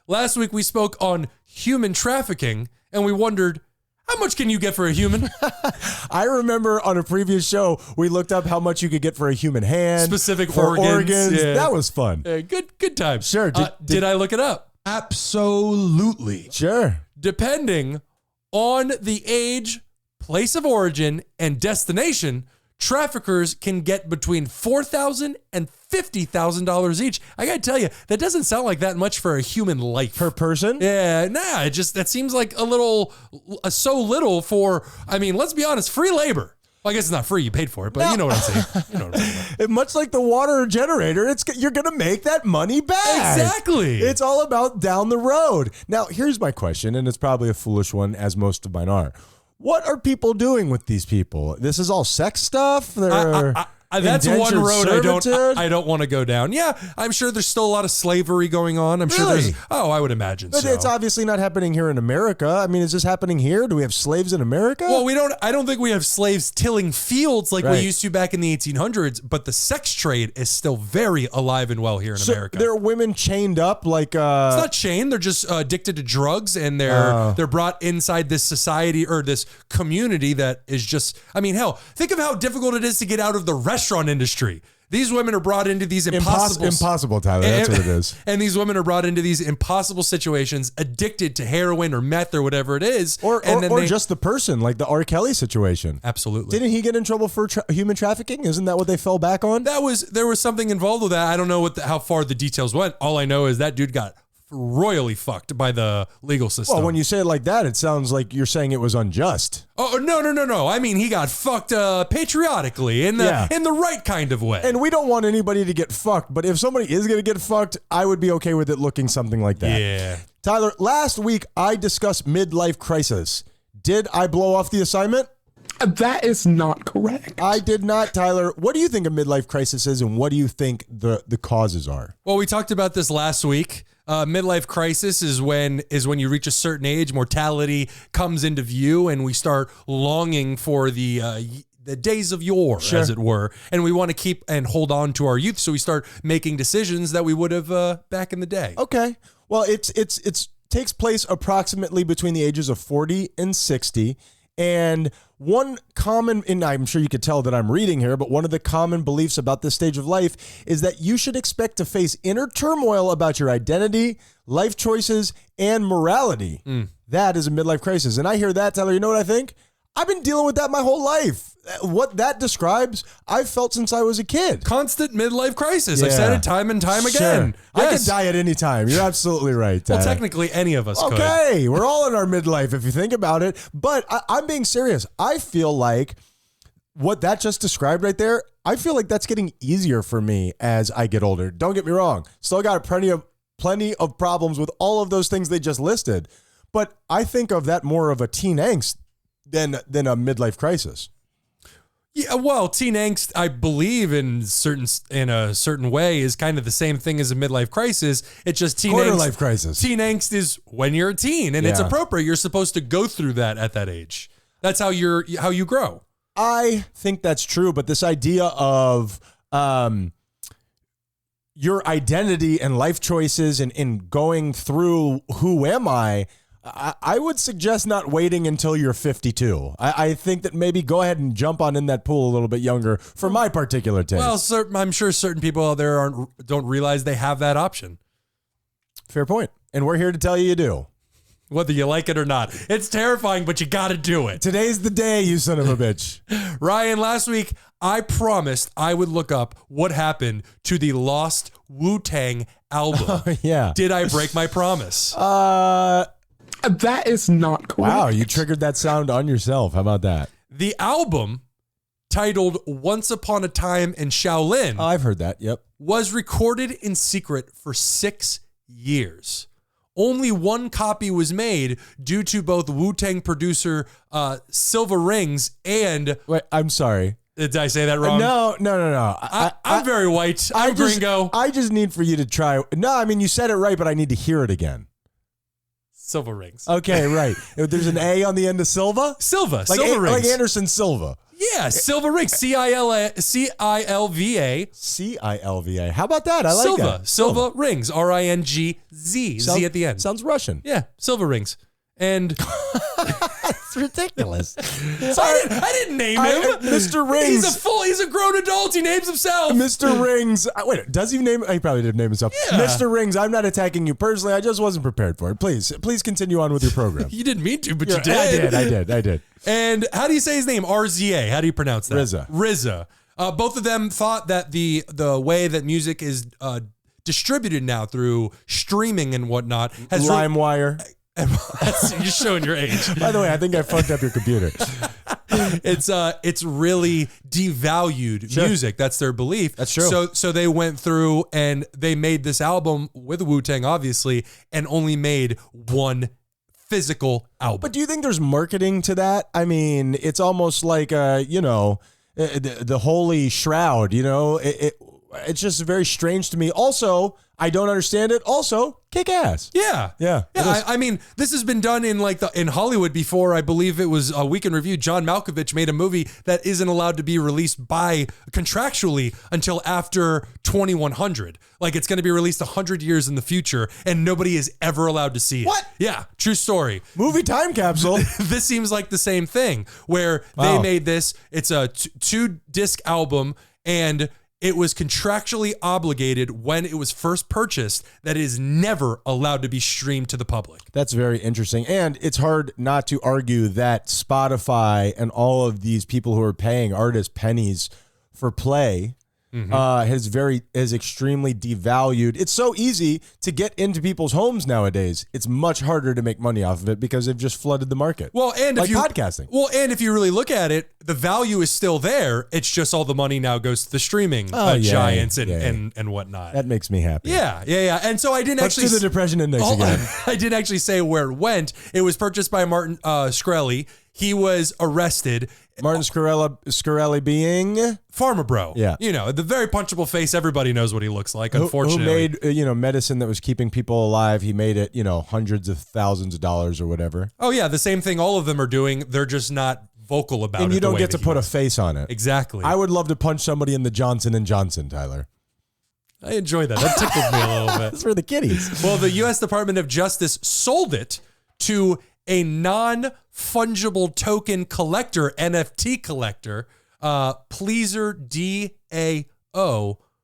Last week we spoke on human trafficking, and we wondered, how much can you get for a human? I remember on a previous show, we looked up how much you could get for a human hand. Specific for organs. Yeah. That was fun. Good time. Sure. Did I look it up? Absolutely. Sure. Depending on the age, place of origin, and destination, traffickers can get between $4,000 and $50,000 each. I gotta tell you, that doesn't sound like that much for a human life. Per person? Yeah, that seems like so little for, I mean, let's be honest, free labor. Well, I guess it's not free, you paid for it, but you know what I'm saying. You know what I'm saying. Much like the water generator, you're going to make that money back. Exactly. It's all about down the road. Now, here's my question, and it's probably a foolish one, as most of mine are. What are people doing with these people? This is all sex stuff? That's one road servitude? I don't want to go down. Yeah, I'm sure there's still a lot of slavery going on. I'm sure there's. Oh, I would imagine but so. It's obviously not happening here in America. I mean, is this happening here? Do we have slaves in America? Well, I don't think we have slaves tilling fields like we Right. used to back in the 1800s, but the sex trade is still very alive and well here in America. There are women chained up like... It's not chained. They're just addicted to drugs, and they're brought inside this society or this community that is just... I mean, hell, think of how difficult it is to get out of the restaurant industry. These women are brought into these Impossible, Tyler. That's what it is. And these women are brought into these impossible situations, addicted to heroin or meth or whatever it is. Or just the person, like the R. Kelly situation. Absolutely. Didn't he get in trouble for human trafficking? Isn't that what they fell back on? There was something involved with that. I don't know how far the details went. All I know is that dude got royally fucked by the legal system. Well, when you say it like that, it sounds like you're saying it was unjust. Oh, no. I mean, he got fucked patriotically in the right kind of way. And we don't want anybody to get fucked, but if somebody is going to get fucked, I would be okay with it looking something like that. Yeah. Tyler, last week I discussed midlife crisis. Did I blow off the assignment? That is not correct. I did not, Tyler. What do you think a midlife crisis is, and what do you think the causes are? Well, we talked about this last week. Midlife crisis is when you reach a certain age, mortality comes into view, and we start longing for the days of yore, as it were, and we want to keep and hold on to our youth. So we start making decisions that we would have back in the day. Okay. Well, it's takes place approximately between the ages of 40 and 60. And one common, and I'm sure you could tell that I'm reading here, but one of the common beliefs about this stage of life is that you should expect to face inner turmoil about your identity, life choices, and morality. That is a midlife crisis. And I hear that, Tyler, you know what I think? I've been dealing with that my whole life. What that describes, I've felt since I was a kid. Constant midlife crisis. I've said it time and time again. Yes. I could die at any time. You're absolutely right. Well, technically, any of us could. Okay, we're all in our midlife if you think about it. But I'm being serious. I feel like what that just described right there, I feel like that's getting easier for me as I get older. Don't get me wrong. Still got plenty of problems with all of those things they just listed. But I think of that more of a teen angst than a midlife crisis. Yeah, well, teen angst, I believe in a certain way, is kind of the same thing as a midlife crisis. It's just quarter life crisis. Teen angst is when you're a teen, and it's appropriate. You're supposed to go through that at that age. That's how you grow. I think that's true, but this idea of your identity and life choices and going through who am I would suggest not waiting until you're 52. I think that maybe go ahead and jump on in that pool a little bit younger for my particular taste. Well, I'm sure certain people out there don't realize they have that option. Fair point. And we're here to tell you do. Whether you like it or not. It's terrifying, but you got to do it. Today's the day, you son of a bitch. Ryan, last week, I promised I would look up what happened to the lost Wu-Tang album. Yeah. Did I break my promise? That is not correct. Wow, you triggered that sound on yourself. How about that? The album, titled Once Upon a Time in Shaolin. Oh, I've heard that, yep. Was recorded in secret for 6 years. Only one copy was made due to both Wu-Tang producer Silva Rings and... Wait, I'm sorry. Did I say that wrong? No. I'm very white. I'm gringo. I just need for you to try... No, I mean, you said it right, but I need to hear it again. Silva Rings. Okay, right. There's an A on the end of Silva? Silva Like Rings. Like Anderson Silva. Yeah, Silva Rings. C-I-L-V-A. C-I-L-V-A. How about that? I like Silva. that. Silva Rings. R-I-N-G-Z. Z at the end. Sounds Russian. Yeah, Silva Rings. And... It's ridiculous. I didn't name him. Mr. Rings. He's a grown adult. He names himself. Mr. Rings. Wait, does he name? He probably didn't name himself. Yeah. Mr. Rings, I'm not attacking you personally. I just wasn't prepared for it. Please continue on with your program. You didn't mean to, but you did. I did. And how do you say his name? RZA. How do you pronounce that? RZA. Both of them thought that the way that music is distributed now through streaming and whatnot has LimeWire. You're showing your age. By the way, I think I fucked up your computer. It's really devalued music. That's their belief. That's true. So they went through and they made this album with Wu-Tang, obviously, and only made one physical album. But do you think there's marketing to that? I mean, it's almost like the holy shroud. It's just very strange to me. Also, I don't understand it. Also, kick ass. Yeah. I mean, this has been done in Hollywood before. I believe it was a Week in Review. John Malkovich made a movie that isn't allowed to be released contractually until after 2100. Like it's going to be released 100 years in the future, and nobody is ever allowed to see it. What? Yeah, true story. Movie time capsule. This seems like the same thing where they made this. It's a 2-disc album, and it was contractually obligated when it was first purchased that it is never allowed to be streamed to the public. That's very interesting. And it's hard not to argue that Spotify and all of these people who are paying artists pennies for play has extremely devalued. It's so easy to get into people's homes nowadays. It's much harder to make money off of it because they've just flooded the market. Well, and like if you podcasting. Well, and if you really look at it, the value is still there. It's just all the money now goes to the streaming giants and whatnot. That makes me happy. Yeah. And so I didn't Let's actually do the depression index again. I didn't actually say where it went. It was purchased by Martin Shkreli. He was arrested. Martin Shkreli being Pharma Bro. Yeah. You know, the very punchable face. Everybody knows what he looks like, unfortunately. Who made, medicine that was keeping people alive. He made it, hundreds of thousands of dollars or whatever. Oh, yeah. The same thing all of them are doing. They're just not vocal about it. And you don't get to put a face on it. Exactly. I would love to punch somebody in the Johnson & Johnson, Tyler. I enjoy that. That tickled me a little bit. That's for the kiddies. Well, the U.S. Department of Justice sold it to a non-fungible token collector, NFT collector, Pleaser DAO,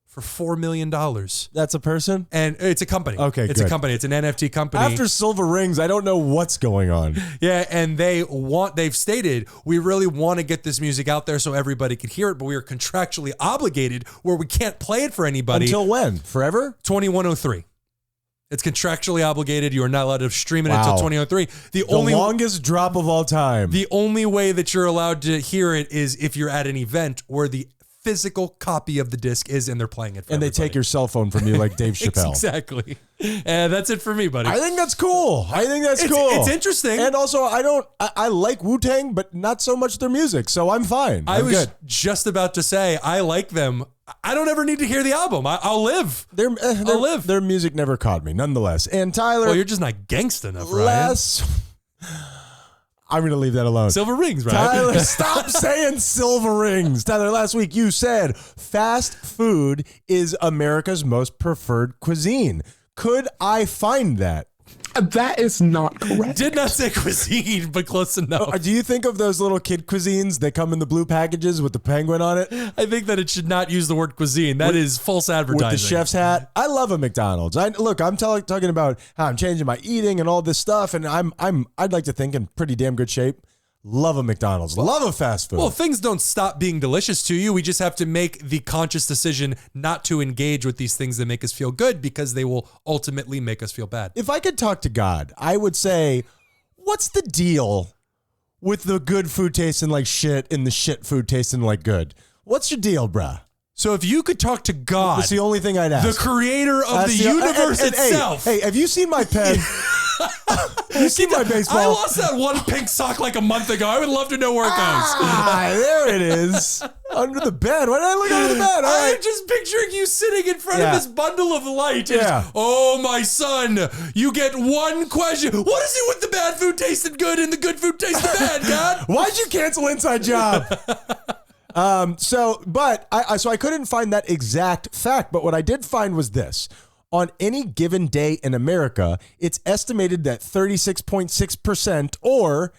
for $4 million. That's a person? And it's a company. Okay, It's good. a company. It's an NFT company. After silver rings, I don't know what's going on. Yeah, and they've stated, we really want to get this music out there so everybody can hear it, but we are contractually obligated where we can't play it for anybody. Until when? Forever? 2103. It's contractually obligated. You are not allowed to stream it until 2003. The longest drop of all time. The only way that you're allowed to hear it is if you're at an event where the physical copy of the disc is and they're playing it for and everybody. they take your cell phone from you like Dave Chappelle. Exactly. And that's it for me, buddy. I think that's cool. It's interesting. And also, I like Wu-Tang, but not so much their music, so I'm fine. I I'm was good. just about to say, I like them. I don't ever need to hear the album. I'll live. I'll live. Their music never caught me, nonetheless. And Tyler... Well, you're just not gangsta enough, Ryan. I'm going to leave that alone. Silver rings, right? Tyler, stop saying silver rings. Tyler, last week you said fast food is America's most preferred cuisine. Could I find that? That is not correct. Did not say cuisine, but close enough. Do you think of those little kid cuisines that come in the blue packages with the penguin on it? I think that it should not use the word cuisine. That is false advertising. With the chef's hat. I love a McDonald's. I'm talking about how I'm changing my eating and all this stuff, and I'd like to think in pretty damn good shape. Love a McDonald's. Love a fast food. Well, things don't stop being delicious to you. We just have to make the conscious decision not to engage with these things that make us feel good because they will ultimately make us feel bad. If I could talk to God, I would say, what's the deal with the good food tasting like shit and the shit food tasting like good? What's your deal, bruh? So if you could talk to God, that's the only thing I'd ask. The creator of the universe itself. Hey, have you seen my pen? You see my baseball? I lost that one pink sock like a month ago. I would love to know where it goes. There it is. Under the bed. Why did I look under the bed? All right. I'm just picturing you sitting in front of this bundle of light. And oh, my son, you get one question. What is it with the bad food tasting good and the good food tasting bad, God? Why'd you cancel Inside Job? So I couldn't find that exact fact, but what I did find was this. On any given day in America, it's estimated that 36.6% or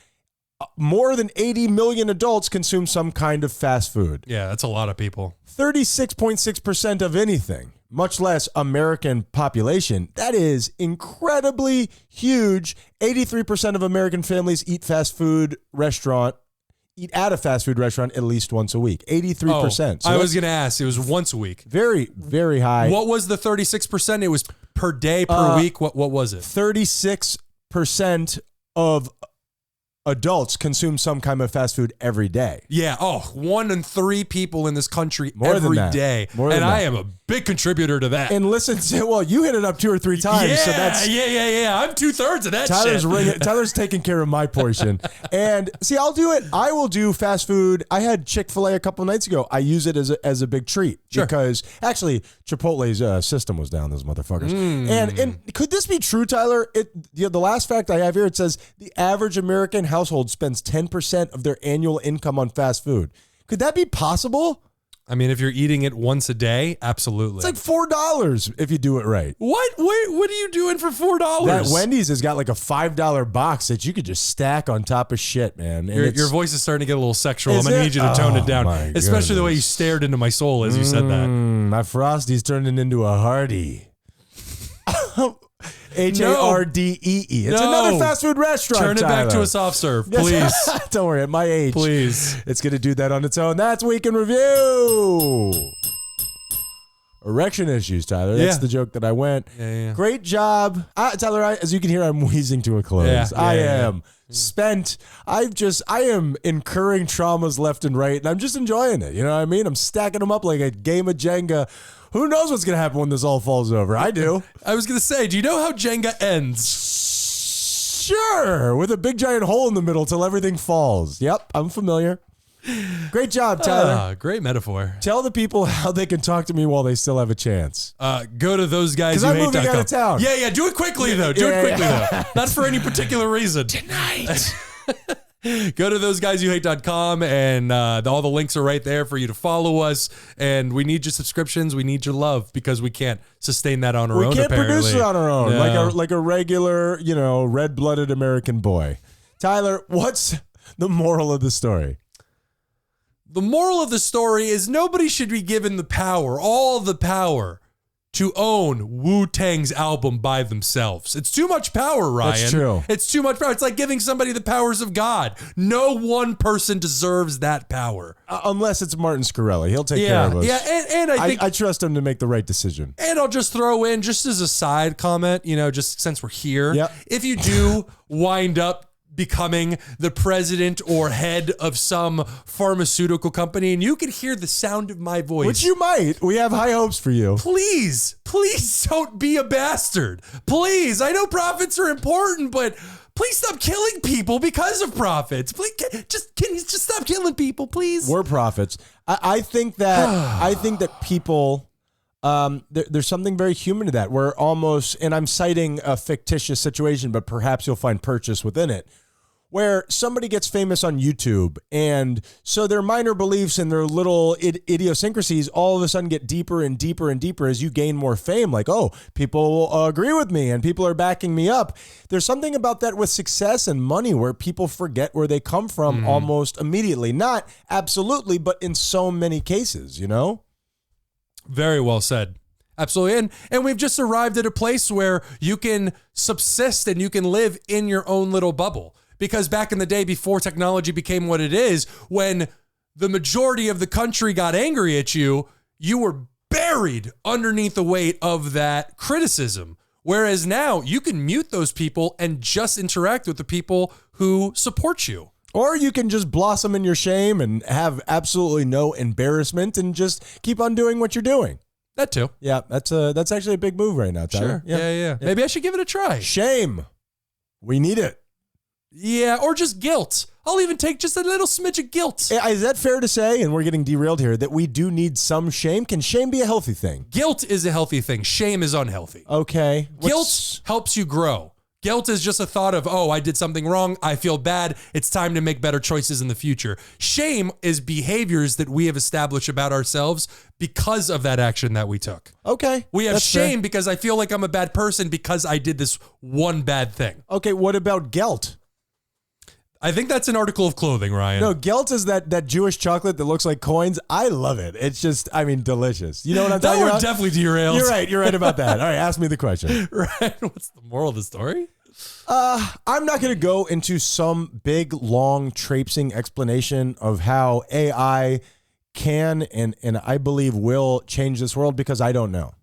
more than 80 million adults consume some kind of fast food. Yeah, that's a lot of people. 36.6% of anything, much less American population. That is incredibly huge. 83% of American families eat at a fast food restaurant at least once a week. 83%. So I was going to ask. It was once a week. Very, very high. What was the 36%? It was per day, per week. What was it? 36% of adults consume some kind of fast food every day. Yeah. 1 in 3 people in this country every day. And I am a big contributor to that. And listen, you hit it up 2 or 3 times. Yeah, so that's I'm 2/3 of that shit. Tyler's taking care of my portion. And see, I'll do it. I will do fast food. I had Chick-fil-A a couple nights ago. I use it as a big treat because actually Chipotle's system was down, those motherfuckers. And could this be true, Tyler? The last fact I have here, it says the average American household spends 10% of their annual income on fast food. Could that be possible? I mean, if you're eating it once a day, absolutely. It's like $4 if you do it right. What? Wait, what are you doing for $4? That Wendy's has got like a $5 box that you could just stack on top of shit, man. And Your voice is starting to get a little sexual. I'm Is going to it? need you to tone it down, my especially the way you goodness. stared into my soul as you said that. My Frosty's turning into a Hardy. Hardee. It's No. another fast food restaurant. Turn it back to Tyler. a soft serve, please. Don't worry, at my age. Please. It's going to do that on its own. That's Week in Review. Erection issues, Tyler. That's Yeah. the joke that I went. Yeah. Great job. Tyler, as you can hear, I'm wheezing to a close. Yeah, I yeah. am spent. I am incurring traumas left and right, and I'm just enjoying it. You know what I mean? I'm stacking them up like a game of Jenga. Who knows what's going to happen when this all falls over? I do. I was going to say, do you know how Jenga ends? Sure. With a big giant hole in the middle till everything falls. Yep, I'm familiar. Great job, Tyler. Great metaphor. Tell the people how they can talk to me while they still have a chance. Go to thoseguysyouhate.com. 'Cause I'm moving out of town. Yeah, do it quickly, though. Do it quickly, though. Not for any particular reason. Tonight. Go to thoseguysyouhate.com, and all the links are right there for you to follow us. And we need your subscriptions. We need your love because we can't sustain that on our own. We can't apparently. produce it on our own, No. like a regular, red-blooded American boy. Tyler, what's the moral of the story? The moral of the story is nobody should be given the power, all the power, to own Wu-Tang's album by themselves. It's too much power, Ryan. That's true. It's too much power. It's like giving somebody the powers of God. No one person deserves that power. Unless it's Martin Scarelli. He'll take care of us. Yeah, and I think... I trust him to make the right decision. And I'll just throw in, just as a side comment, just since we're here, Yep. if you do wind up becoming the president or head of some pharmaceutical company and you can hear the sound of my voice. Which you might. We have high hopes for you. Please don't be a bastard. Please. I know profits are important, but please stop killing people because of profits. Please, can you just stop killing people, please? We're prophets. I think that people... there's something very human to that. We're almost, and I'm citing a fictitious situation, but perhaps you'll find purchase within it, where somebody gets famous on YouTube, and so their minor beliefs and their little idiosyncrasies all of a sudden get deeper and deeper and deeper as you gain more fame. Like, oh, people agree with me and people are backing me up. There's something about that with success and money where people forget where they come from almost immediately. Not absolutely, but in so many cases, Very well said. Absolutely. And we've just arrived at a place where you can subsist and you can live in your own little bubble. Because back in the day, before technology became what it is, when the majority of the country got angry at you, you were buried underneath the weight of that criticism. Whereas now you can mute those people and just interact with the people who support you. Or you can just blossom in your shame and have absolutely no embarrassment and just keep on doing what you're doing. That too. Yeah, that's actually a big move right now, Tyler. Sure. Yeah. Maybe I should give it a try. Shame. We need it. Yeah, or just guilt. I'll even take just a little smidge of guilt. Is that fair to say, and we're getting derailed here, that we do need some shame? Can shame be a healthy thing? Guilt is a healthy thing. Shame is unhealthy. Okay. Guilt helps you grow. Guilt is just a thought of, oh, I did something wrong. I feel bad. It's time to make better choices in the future. Shame is behaviors that we have established about ourselves because of that action that we took. Okay. We have that's shame fair. because I feel like I'm a bad person because I did this one bad thing. Okay, what about gelt? I think that's an article of clothing, Ryan. No, gelt is that Jewish chocolate that looks like coins. I love it. It's just, delicious. You know what I'm That talking were about? definitely derailed. You're right about that. All right, ask me the question. Right. What's the moral of the story? I'm not going to go into some big, long, traipsing explanation of how AI can and I believe will change this world because I don't know.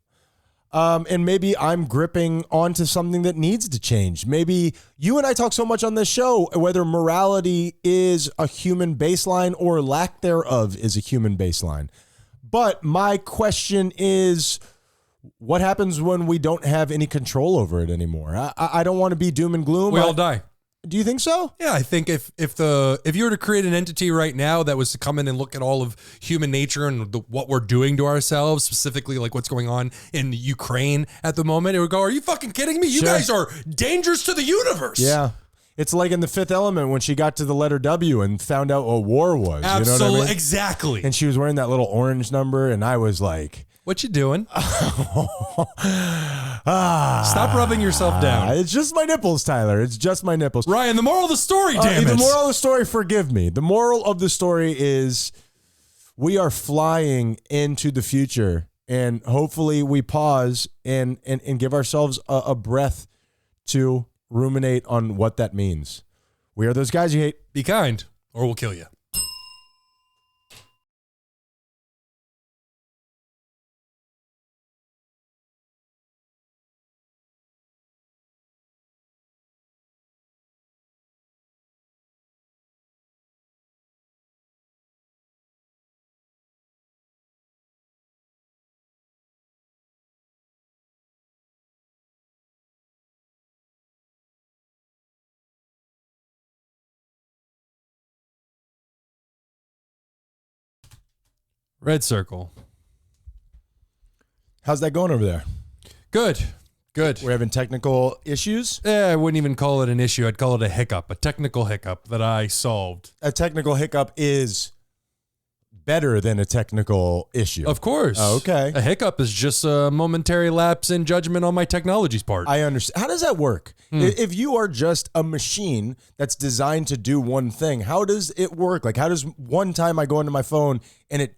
And maybe I'm gripping onto something that needs to change. Maybe you and I talk so much on this show, whether morality is a human baseline or lack thereof is a human baseline. But my question is, what happens when we don't have any control over it anymore? I don't want to be doom and gloom. We all die. Do you think so? Yeah, I think if you were to create an entity right now that was to come in and look at all of human nature and what we're doing to ourselves, specifically like what's going on in Ukraine at the moment, it would go, are you fucking kidding me? You Sure. guys are dangers to the universe. Yeah. It's like in The Fifth Element when she got to the letter W and found out what war was. Absolutely, you know what I mean? exactly. And she was wearing that little orange number, and I was like, "What you doing? Stop rubbing yourself down." It's just my nipples, Tyler. It's just my nipples. Ryan, the moral of the story, damn it. The moral of the story, forgive me. The moral of the story is we are flying into the future, and hopefully we pause and give ourselves a breath to ruminate on what that means. We are those guys you hate. Be kind, or we'll kill you. Red circle. How's that going over there? Good. We're having technical issues. I wouldn't even call it an issue. I'd call it a hiccup, a technical hiccup that I solved. A technical hiccup is better than a technical issue. Of course. Oh, okay. A hiccup is just a momentary lapse in judgment on my technology's part. I understand. How does that work? If you are just a machine that's designed to do one thing, how does it work? Like, how does one time I go into my phone and it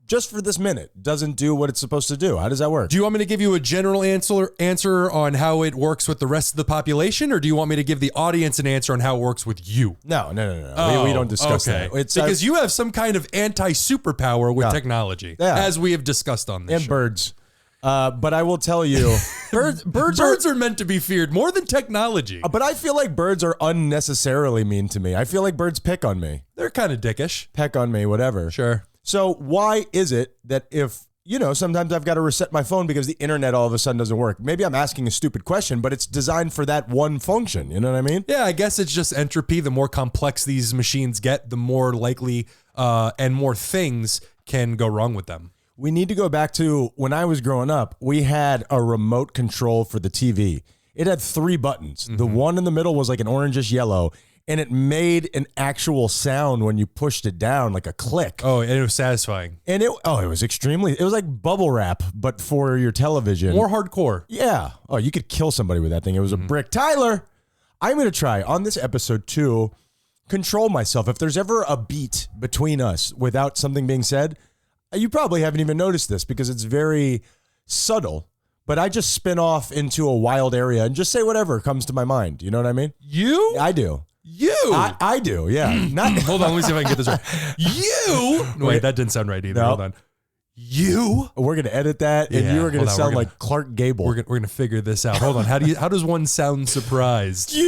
just for this minute doesn't do what it's supposed to do? How does that work? Do you want me to give you a general answer on how it works with the rest of the population, or do you want me to give the audience an answer on how it works with you? No. We don't discuss that. It's because you have some kind of anti-superpower with technology, as we have discussed on this and show. birds. But I will tell you, birds are meant to be feared more than technology. But I feel like birds are unnecessarily mean to me. I feel like birds pick on me. They're kind of dickish. Peck on me, whatever. Sure. So why is it that if, sometimes I've got to reset my phone because the internet all of a sudden doesn't work? Maybe I'm asking a stupid question, but it's designed for that one function. You know what I mean? Yeah, I guess it's just entropy. The more complex these machines get, the more likely and more things can go wrong with them. We need to go back to when I was growing up. We had a remote control for the TV. It had 3 buttons. The one in the middle was like an orangish yellow, and it made an actual sound when you pushed it down, like a click. Oh, and it was satisfying. And it was extremely, it was like bubble wrap, but for your television. More hardcore. Yeah. Oh, you could kill somebody with that thing. It was a brick. Tyler, I'm going to try on this episode to control myself. If there's ever a beat between us without something being said, you probably haven't even noticed this because it's very subtle, but I just spin off into a wild area and just say whatever comes to my mind. You know what I mean? You? I do. You? I do, yeah. Not. Hold on, let me see if I can get this right. You? Wait, that didn't sound right either. No. Hold on. You? We're going to edit that, and Yeah, you are going hold to on, sound we're like Clark Gable. We're gonna figure this out. Hold on. How does one sound surprised? You?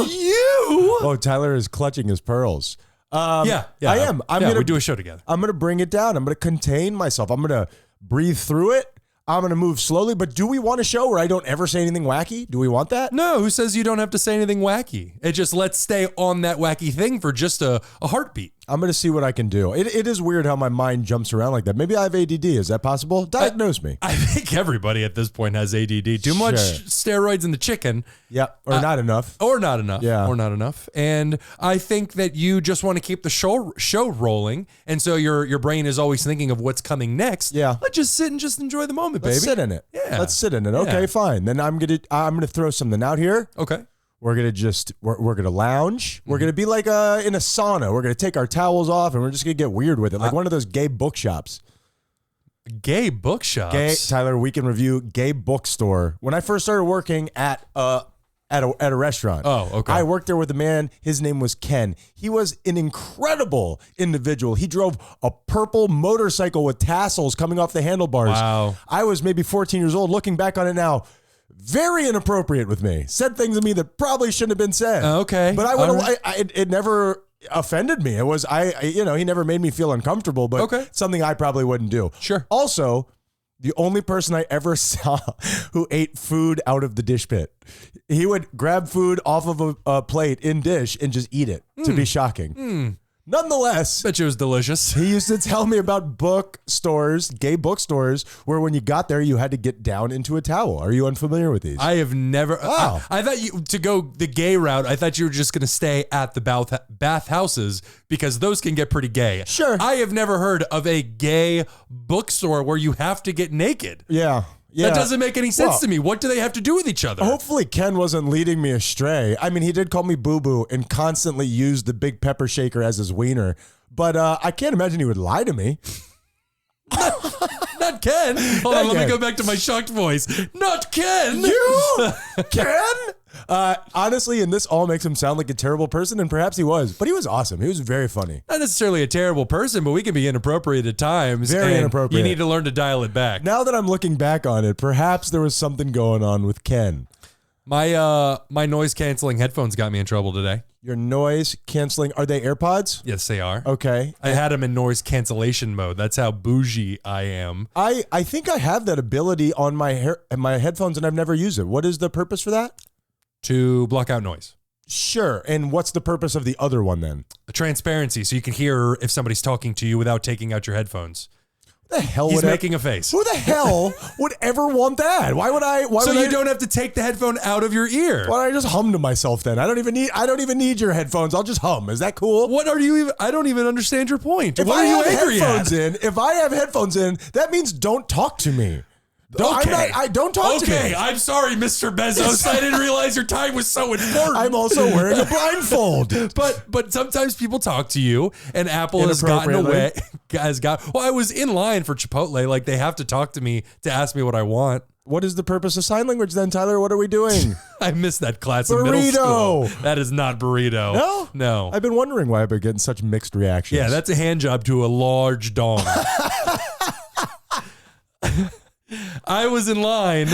You? Oh, Tyler is clutching his pearls. Yeah. I am. We do a show together. I'm going to bring it down. I'm going to contain myself. I'm going to breathe through it. I'm going to move slowly. But do we want a show where I don't ever say anything wacky? Do we want that? No, who says you don't have to say anything wacky? It just let's stay on that wacky thing for just a heartbeat. I'm going to see what I can do. It is weird how my mind jumps around like that. Maybe I have ADD. Is that possible? Diagnose me. I think everybody at this point has ADD. Too much steroids in the chicken. Yeah, or not enough. Or not enough. Yeah. Or not enough. And I think that you just want to keep the show rolling. And so your brain is always thinking of what's coming next. Yeah. Let's just sit and just enjoy the moment, Let's baby. sit in it. Yeah. Let's sit in it. Okay, Yeah. fine. Then I'm gonna throw something out here. Okay. We're gonna lounge. We're gonna be like in a sauna. We're gonna take our towels off and we're just gonna get weird with it, like one of those gay bookshops. Gay bookshops. Tyler, Week in Review, gay bookstore. When I first started working at a restaurant. Oh, okay. I worked there with a man. His name was Ken. He was an incredible individual. He drove a purple motorcycle with tassels coming off the handlebars. Wow. I was maybe 14 years old. Looking back on it now, very inappropriate with me. Said things to me that probably shouldn't have been said. Okay. But All it never offended me. It was, he never made me feel uncomfortable, but Okay. something I probably wouldn't do. Sure. Also, the only person I ever saw who ate food out of the dish pit. He would grab food off of a plate in dish and just eat it, to be shocking. Nonetheless, Bet you it was delicious. he used to tell me about bookstores, gay bookstores, where when you got there, you had to get down into a towel. Are you unfamiliar with these? I have never. Wow. I thought you to go the gay route. I thought you were just going to stay at the bath houses because those can get pretty gay. Sure. I have never heard of a gay bookstore where you have to get naked. Yeah. That doesn't make any sense Well, to me. What do they have to do with each other? Hopefully Ken wasn't leading me astray. I mean, he did call me boo-boo and constantly used the big pepper shaker as his wiener. But I can't imagine he would lie to me. Not Ken. Hold on, let Ken. me go back to my shocked voice. Not Ken. You, Ken? Honestly, and this all makes him sound like a terrible person, and perhaps he was. But he was awesome. He was very funny. Not necessarily a terrible person, but we can be inappropriate at times. Very and inappropriate. You need to learn to dial it back. Now that I'm looking back on it, perhaps there was something going on with Ken. My noise canceling headphones got me in trouble today. Your noise canceling, are they AirPods? Yes, they are. Okay. I had them in noise cancellation mode. That's how bougie I am. I think I have that ability on my headphones, and I've never used it. What is the purpose for that? To block out noise. Sure. And what's the purpose of the other one then? Transparency, so you can hear if somebody's talking to you without taking out your headphones. What the hell He's would making a face. Who the hell would ever want that? Why would I? Why So would you I, don't have to take the headphone out of your ear. Why don't I just hum to myself then? I don't even need your headphones. I'll just hum. Is that cool? What are you even? I don't even understand your point. If What I are you have angry headphones at? if I have headphones in, that means don't talk to me. Okay. I don't talk to me. Okay, I'm sorry, Mr. Bezos. I didn't realize your time was so important. I'm also wearing a blindfold. But sometimes people talk to you, and Apple has gotten away. Well, I was in line for Chipotle. Like, they have to talk to me to ask me what I want. What is the purpose of sign language then, Tyler? What are we doing? I missed that class in middle school. Burrito. That is not burrito. No? No. I've been wondering why I've been getting such mixed reactions. Yeah, that's a hand job to a large dong. I was in line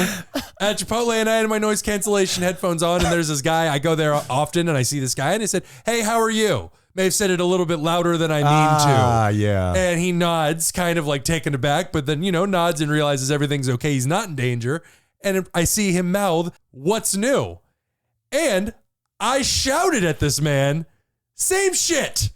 at Chipotle and I had my noise cancellation headphones on, and there's this guy. I go there often and I see this guy and I said, "Hey, how are you?" May have said it a little bit louder than I mean to. Yeah. And he nods, kind of like taken aback, but then, nods and realizes everything's okay. He's not in danger. And I see him mouth, "What's new?" And I shouted at this man, "Same shit."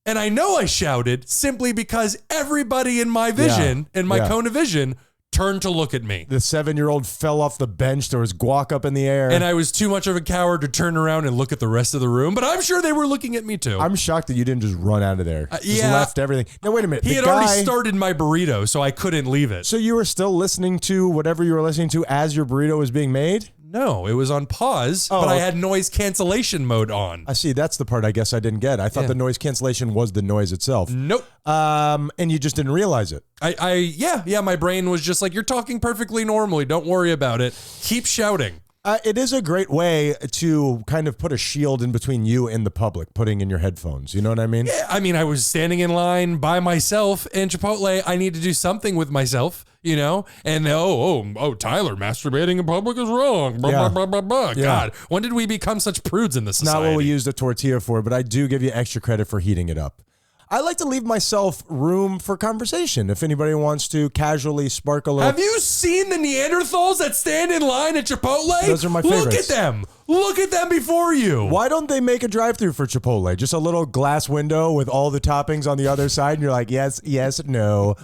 And I know I shouted simply because everybody in my vision, in my cone of vision, turned to look at me. The 7-year-old fell off the bench. There was guac up in the air. And I was too much of a coward to turn around and look at the rest of the room, but I'm sure they were looking at me too. I'm shocked that you didn't just run out of there. Just yeah. left everything. Now, wait a minute. He had already started my burrito, so I couldn't leave it. So you were still listening to whatever you were listening to as your burrito was being made? No, it was on pause, but I had noise cancellation mode on. I see. That's the part I guess I didn't get. I thought the noise cancellation was the noise itself. Nope. And you just didn't realize it. Yeah, my brain was just like, "You're talking perfectly normally. Don't worry about it. Keep shouting." It is a great way to kind of put a shield in between you and the public, putting in your headphones. You know what I mean? Yeah, I mean, I was standing in line by myself in Chipotle. I need to do something with myself, And Tyler, masturbating in public is wrong. Blah, blah, blah, blah. God, when did we become such prudes in this society? Not what we used a tortilla for, but I do give you extra credit for heating it up. I like to leave myself room for conversation if anybody wants to casually spark a little. Have you seen the Neanderthals that stand in line at Chipotle? Those are my Look favorites. at them. Look at them before you. Why don't they make a drive-thru for Chipotle? Just a little glass window with all the toppings on the other side, and you're like, yes, no.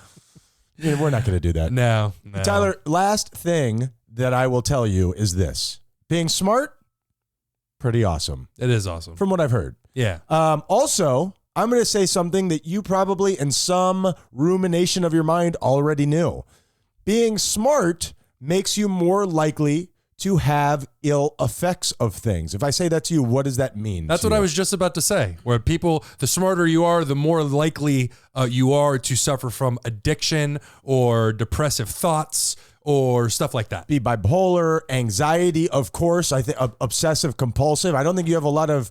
Yeah, we're not going to do that. No. Tyler, last thing that I will tell you is this. Being smart, pretty awesome. It is awesome. From what I've heard. Yeah. Also, I'm going to say something that you probably in some rumination of your mind already knew. Being smart makes you more likely to have ill effects of things. If I say that to you, what does that mean? That's what I was just about to say. Where people, the smarter you are, the more likely you are to suffer from addiction or depressive thoughts or stuff like that. Be bipolar, anxiety, of course. I think obsessive compulsive. I don't think you have a lot of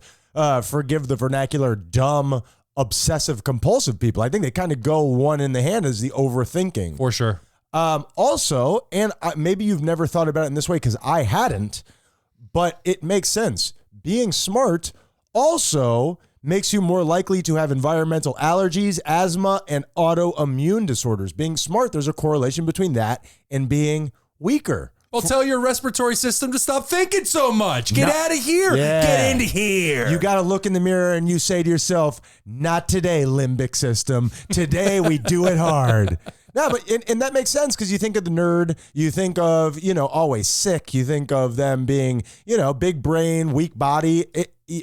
forgive the vernacular, dumb, obsessive compulsive people. I think they kind of go one in the hand as the overthinking. For sure. Also, and maybe you've never thought about it in this way because I hadn't, but it makes sense. Being smart also makes you more likely to have environmental allergies, asthma, and autoimmune disorders. Being smart, there's a correlation between that and being weaker. Well, tell your respiratory system to stop thinking so much. Get out of here. Yeah. Get into here. You got to look in the mirror and you say to yourself, not today, limbic system. Today we do it hard. No, but and that makes sense because you think of the nerd, you think of, always sick. You think of them being, big brain, weak body.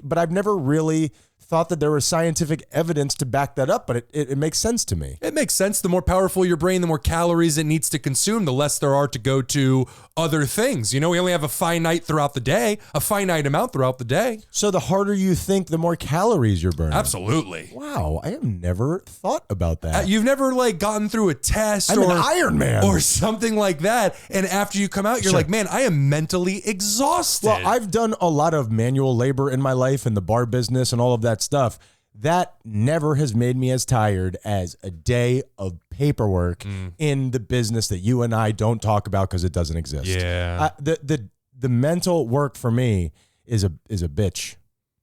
But I've never really thought that there was scientific evidence to back that up, but it makes sense to me. It makes sense. The more powerful your brain, the more calories it needs to consume, the less there are to go to other things. We only have a finite amount throughout the day. So the harder you think, the more calories you're burning. Absolutely. Wow, I have never thought about that. You've never gotten through a test I'm an Iron Man or something like that, and after you come out, you're like, man, I am mentally exhausted. Well, I've done a lot of manual labor in my life in the bar business and all of that stuff. That never has made me as tired as a day of paperwork in the business that you and I don't talk about because it doesn't exist. Yeah. The mental work for me is a bitch.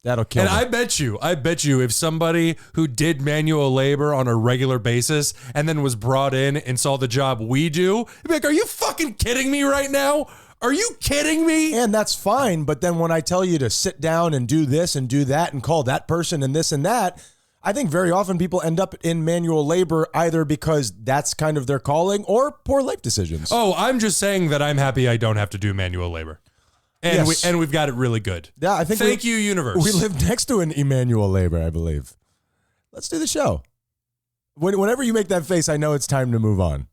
That'll kill me. And I bet you if somebody who did manual labor on a regular basis and then was brought in and saw the job we do, they'd be like, are you fucking kidding me right now? Are you kidding me? And that's fine. But then when I tell you to sit down and do this and do that and call that person and this and that, I think very often people end up in manual labor either because that's kind of their calling or poor life decisions. Oh, I'm just saying that I'm happy I don't have to do manual labor. And Yes. we've got it really good. Yeah, I think Thank you, universe. We live next to an Emmanuel labor, I believe. Let's do the show. Whenever you make that face, I know it's time to move on.